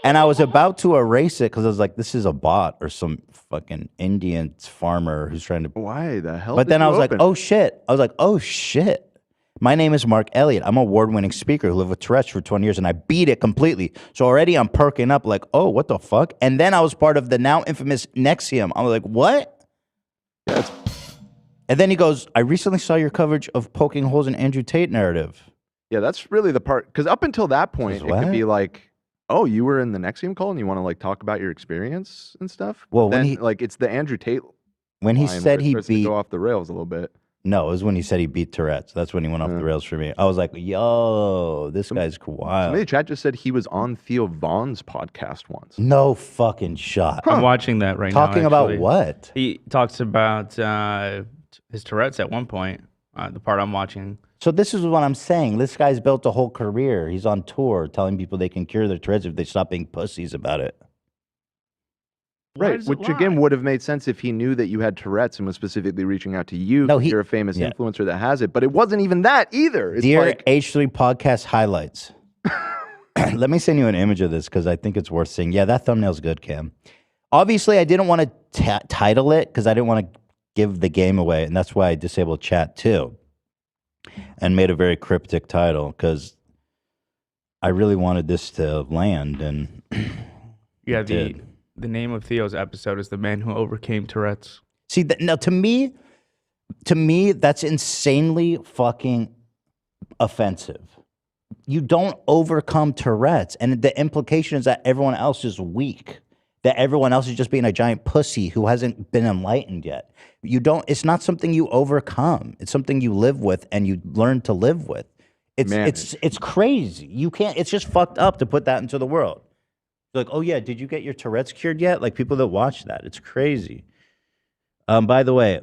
And I was about to erase it because I was like, this is a bot or some fucking Indian farmer who's trying to. Why the hell? But did then I you was like, open? oh shit. I was like, oh shit. My name is Mark Elliott. I'm an award-winning speaker who lived with Tourette's for 20 years, and I beat it completely. So already I'm perking up like, oh, what the fuck? And then I was part of the now infamous NXIVM. I was like, what? And then he goes, I recently saw your coverage of poking holes in Andrew Tate narrative. Yeah, that's really the part. Because up until that point, Says it could what? be like, oh, you were in the NXIVM call and you want to like talk about your experience and stuff. Well, when then, he- like it's the Andrew Tate. When he line where said it he starts to beat, go off the rails a little bit. no, it was when he said he beat Tourette's. That's when he went off the rails for me. I was like, yo, this guy's wild. Somebody in the chat just said he was on Theo Vaughn's podcast once. No fucking shot. I'm watching that right now. Talking about actually. what? He talks about his Tourette's at one point. The part I'm watching. So this is what I'm saying. This guy's built a whole career. He's on tour telling people they can cure their Tourette's if they stop being pussies about it. Right, which again would have made sense if he knew that you had Tourette's and was specifically reaching out to you. No, 'cause you're a famous yeah. influencer that has it, but it wasn't even that either. It's Dear like, H3 Podcast Highlights. Let me send you an image of this because I think it's worth seeing. Yeah, that thumbnail's good, Cam. Obviously, I didn't want to title it because I didn't want to give the game away, and that's why I disabled chat too and made a very cryptic title because I really wanted this to land. And Yeah, it did. the name of Theo's episode is "The Man Who Overcame Tourette's." See, now to me, that's insanely fucking offensive. You don't overcome Tourette's, and the implication is that everyone else is weak. That everyone else is just being a giant pussy who hasn't been enlightened yet. You don't. It's not something you overcome. It's something you live with and you learn to live with. It's crazy. You can't. It's just fucked up to put that into the world. Like, oh yeah, did you get your Tourette's cured yet? Like people that watch that, it's crazy. By the way,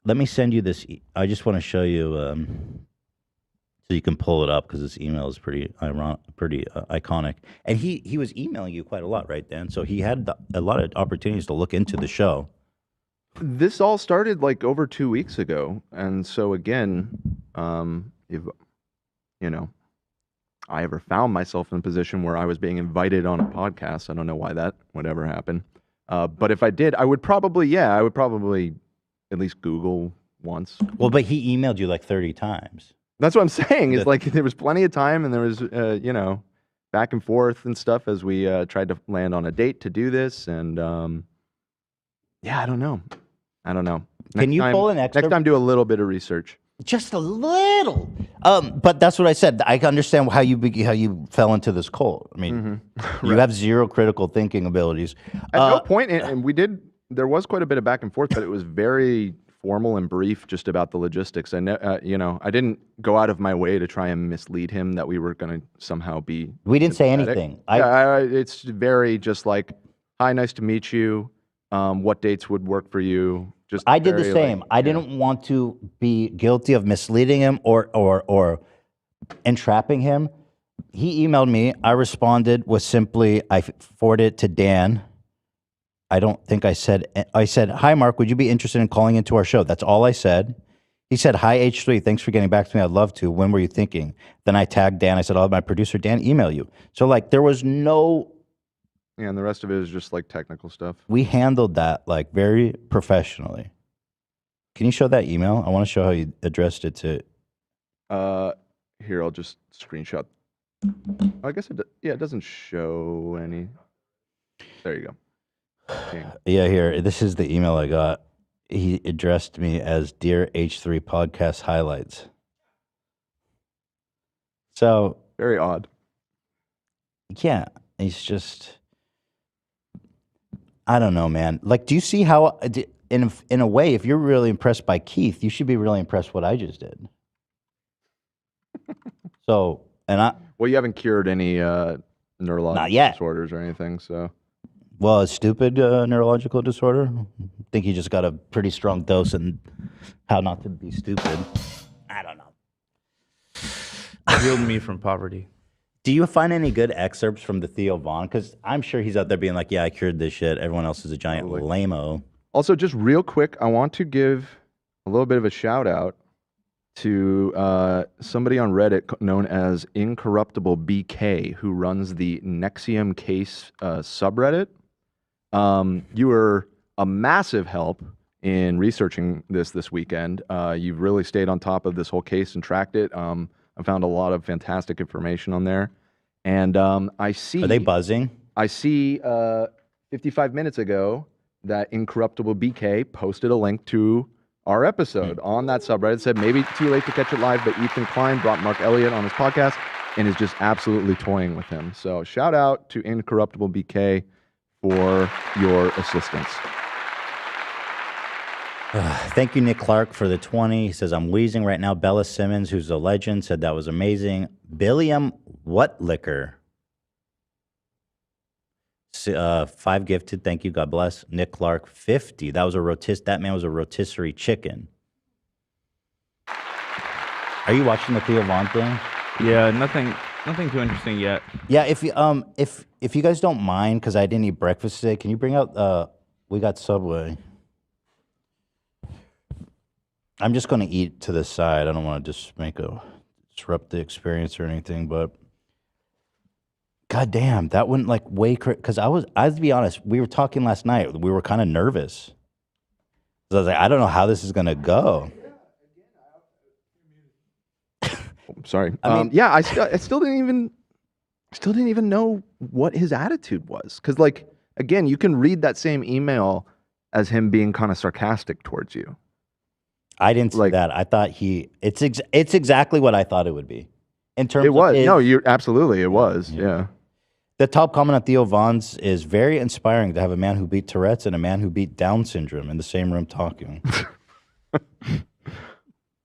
let me send you this. I just want to show you, so you can pull it up because this email is pretty iconic. And he was emailing you quite a lot, right, Dan? So he had a lot of opportunities to look into the show. This all started like over 2 weeks ago, and so again, if I ever found myself in a position where I was being invited on a podcast, I don't know why that would ever happen. But if I did, I would probably at least Google once. Well, but he emailed you like 30 times. That's what I'm saying. Is like there was plenty of time, and there was back and forth and stuff as we tried to land on a date to do this, and I don't know. Can you pull an excerpt? Next time, do a little bit of research. Just a little. But that's what I said. I understand how you fell into this cult. I mean, you have zero critical thinking abilities. At no point, and there was quite a bit of back and forth, but it was very formal and brief just about the logistics. And, I didn't go out of my way to try and mislead him that we were going to somehow be. We didn't say anything. It's very just like, hi, nice to meet you. What dates would work for you? Just I did the same. I didn't want to be guilty of misleading him or entrapping him. He emailed me. I responded with simply, I forwarded it to Dan. I don't think I said, hi, Mark, would you be interested in calling into our show? That's all I said. He said, hi, H3, thanks for getting back to me. I'd love to. When were you thinking? Then I tagged Dan. I said, I'll have my producer, Dan, email you. So like there was no... Yeah, and the rest of it is just like technical stuff. We handled that like very professionally. Can you show that email? I want to show how you addressed it to... Here, I'll just screenshot. I guess it doesn't show any. There you go. Dang. Yeah, here. This is the email I got. He addressed me as Dear H3 Podcast Highlights. So... Very odd. Yeah, he's just... I don't know, man. Like, do you see how, in a way, if you're really impressed by Keith, you should be really impressed what I just did. So, well, you haven't cured any neurological disorders or anything, so. Well, a stupid neurological disorder. I think you just got a pretty strong dose in how not to be stupid. I don't know. Healed me from poverty. Do you find any good excerpts from the Theo Von? Because I'm sure he's out there being like, yeah, I cured this shit. Everyone else is a giant lame-o. Also, just real quick, I want to give a little bit of a shout out to somebody on Reddit known as Incorruptible BK, who runs the NXIVM case subreddit. You were a massive help in researching this weekend. You've really stayed on top of this whole case and tracked it. I found a lot of fantastic information on there. And I see... Are they buzzing? I see 55 minutes ago that Incorruptible BK posted a link to our episode on that subreddit. It said, maybe too late to catch it live, but Ethan Klein brought Mark Elliott on his podcast and is just absolutely toying with him. So shout out to Incorruptible BK for your assistance. Thank you, Nick Clark, for the 20. He says, I'm wheezing right now. Bella Simmons, who's a legend, said that was amazing. Billiam Whatlicker. 5 gifted. Thank you. God bless. Nick Clark, 50. That man was a rotisserie chicken. Are you watching the Theo Von thing? Yeah, nothing too interesting yet. Yeah, if you guys don't mind, because I didn't eat breakfast today, can you bring out, we got Subway. I'm just going to eat to the side. I don't want to just disrupt the experience or anything, but God damn, that went like way because I was to be honest, we were talking last night. We were kind of nervous. So I was like, I don't know how this is going to go. Sorry. I still didn't even know what his attitude was. Because like, again, you can read that same email as him being kind of sarcastic towards you. I didn't see that. I thought it's exactly what I thought it would be. In terms it was. of No, it was. Yeah. The top comment on Theo Von's is very inspiring to have a man who beat Tourette's and a man who beat Down syndrome in the same room talking. I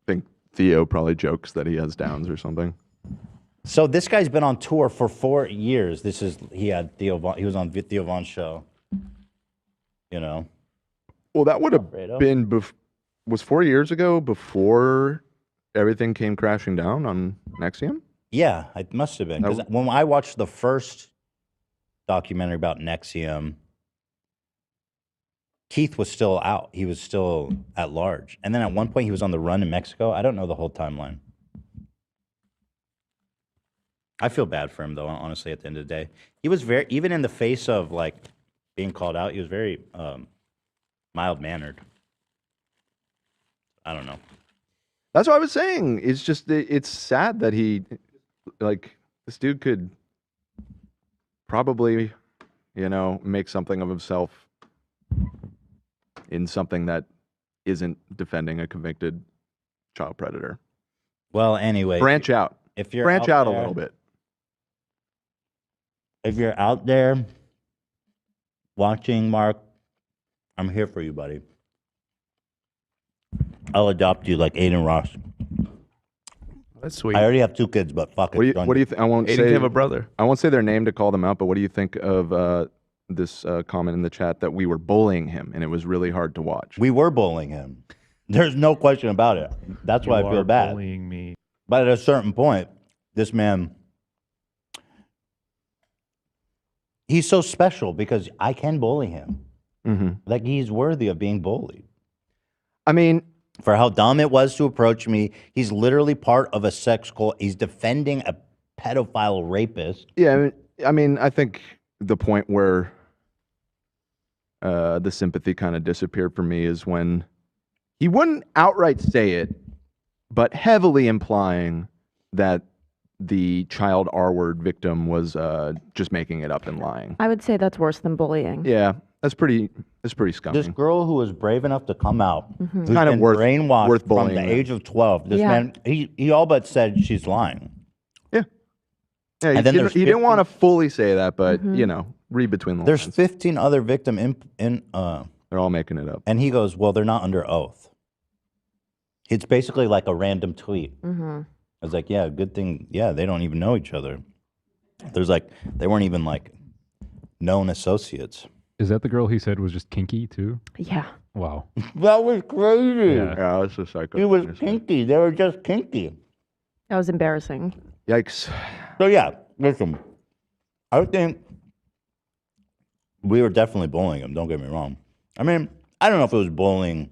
think Theo probably jokes that he has Downs or something. So this guy's been on tour for 4 years. He was on Theo Von's show. You know. Well, that would have been was 4 years ago before everything came crashing down on NXIVM. Yeah, it must have been because when I watched the first documentary about NXIVM, Keith was still out. He was still at large, and then at one point he was on the run in Mexico. I don't know the whole timeline. I feel bad for him though. Honestly, at the end of the day, he was very even in the face of like being called out. He was very mild mannered. I don't know. That's what I was saying. It's just it's sad that he, like, this dude could probably, make something of himself in something that isn't defending a convicted child predator. Well, anyway, branch out. If you're branch out a there, little bit. If you're out there watching, Mark, I'm here for you, buddy. I'll adopt you like Aiden Ross. That's sweet. I already have 2 kids, but fuck it. What do you think? I won't Aiden say. can have a brother. I won't say their name to call them out, but what do you think of this comment in the chat that we were bullying him and it was really hard to watch? We were bullying him. There's no question about it. That's why I feel bad. Bullying me. But at a certain point, this man, he's so special because I can bully him. Mm-hmm. Like he's worthy of being bullied. I mean, for how dumb it was to approach me, he's literally part of a sex cult. He's defending a pedophile rapist. Yeah, I think the point where the sympathy kind of disappeared for me is when he wouldn't outright say it, but heavily implying that the child R-word victim was just making it up and lying. I would say that's worse than bullying. Yeah, that's pretty scummy. This girl who was brave enough to come out, who's Kind of been worth brainwashed from bullying the them. age of 12. This Yeah. man, he all but said she's lying. Yeah, And then there's he didn't 15 want to fully say that, but read between the There's lines. 15 other victim They're all making it up. and he goes, well, they're not under oath. It's basically like a random tweet. Mm-hmm. I was like, yeah, good thing. Yeah, they don't even know each other. There's like, they weren't even like known associates. Is that the girl he said was just kinky too? Yeah. Wow. That was crazy. Yeah. Yeah, that's a psycho. He was kinky. They were just kinky. That was embarrassing. Yikes. So yeah, listen, I think we were definitely bullying him. Don't get me wrong. I mean, I don't know if it was bullying.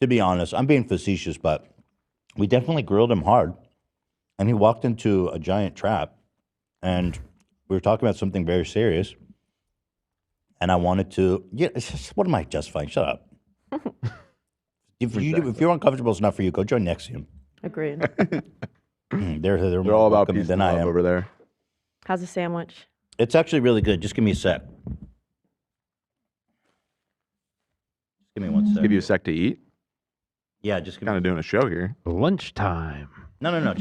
To be honest, I'm being facetious, but we definitely grilled him hard. And he walked into a giant trap. And we were talking about something very serious. And I wanted to, it's just, what am I justifying? Shut up. If you're uncomfortable, it's not for you. Go join NXIVM. Agreed. They're They're all about welcoming peace than and I love am. over there. How's a sandwich? It's actually really good. Just give me a sec. Just give me one sec. Give you a sec to eat. Yeah, just give kind of doing a show here. Lunchtime. No. Just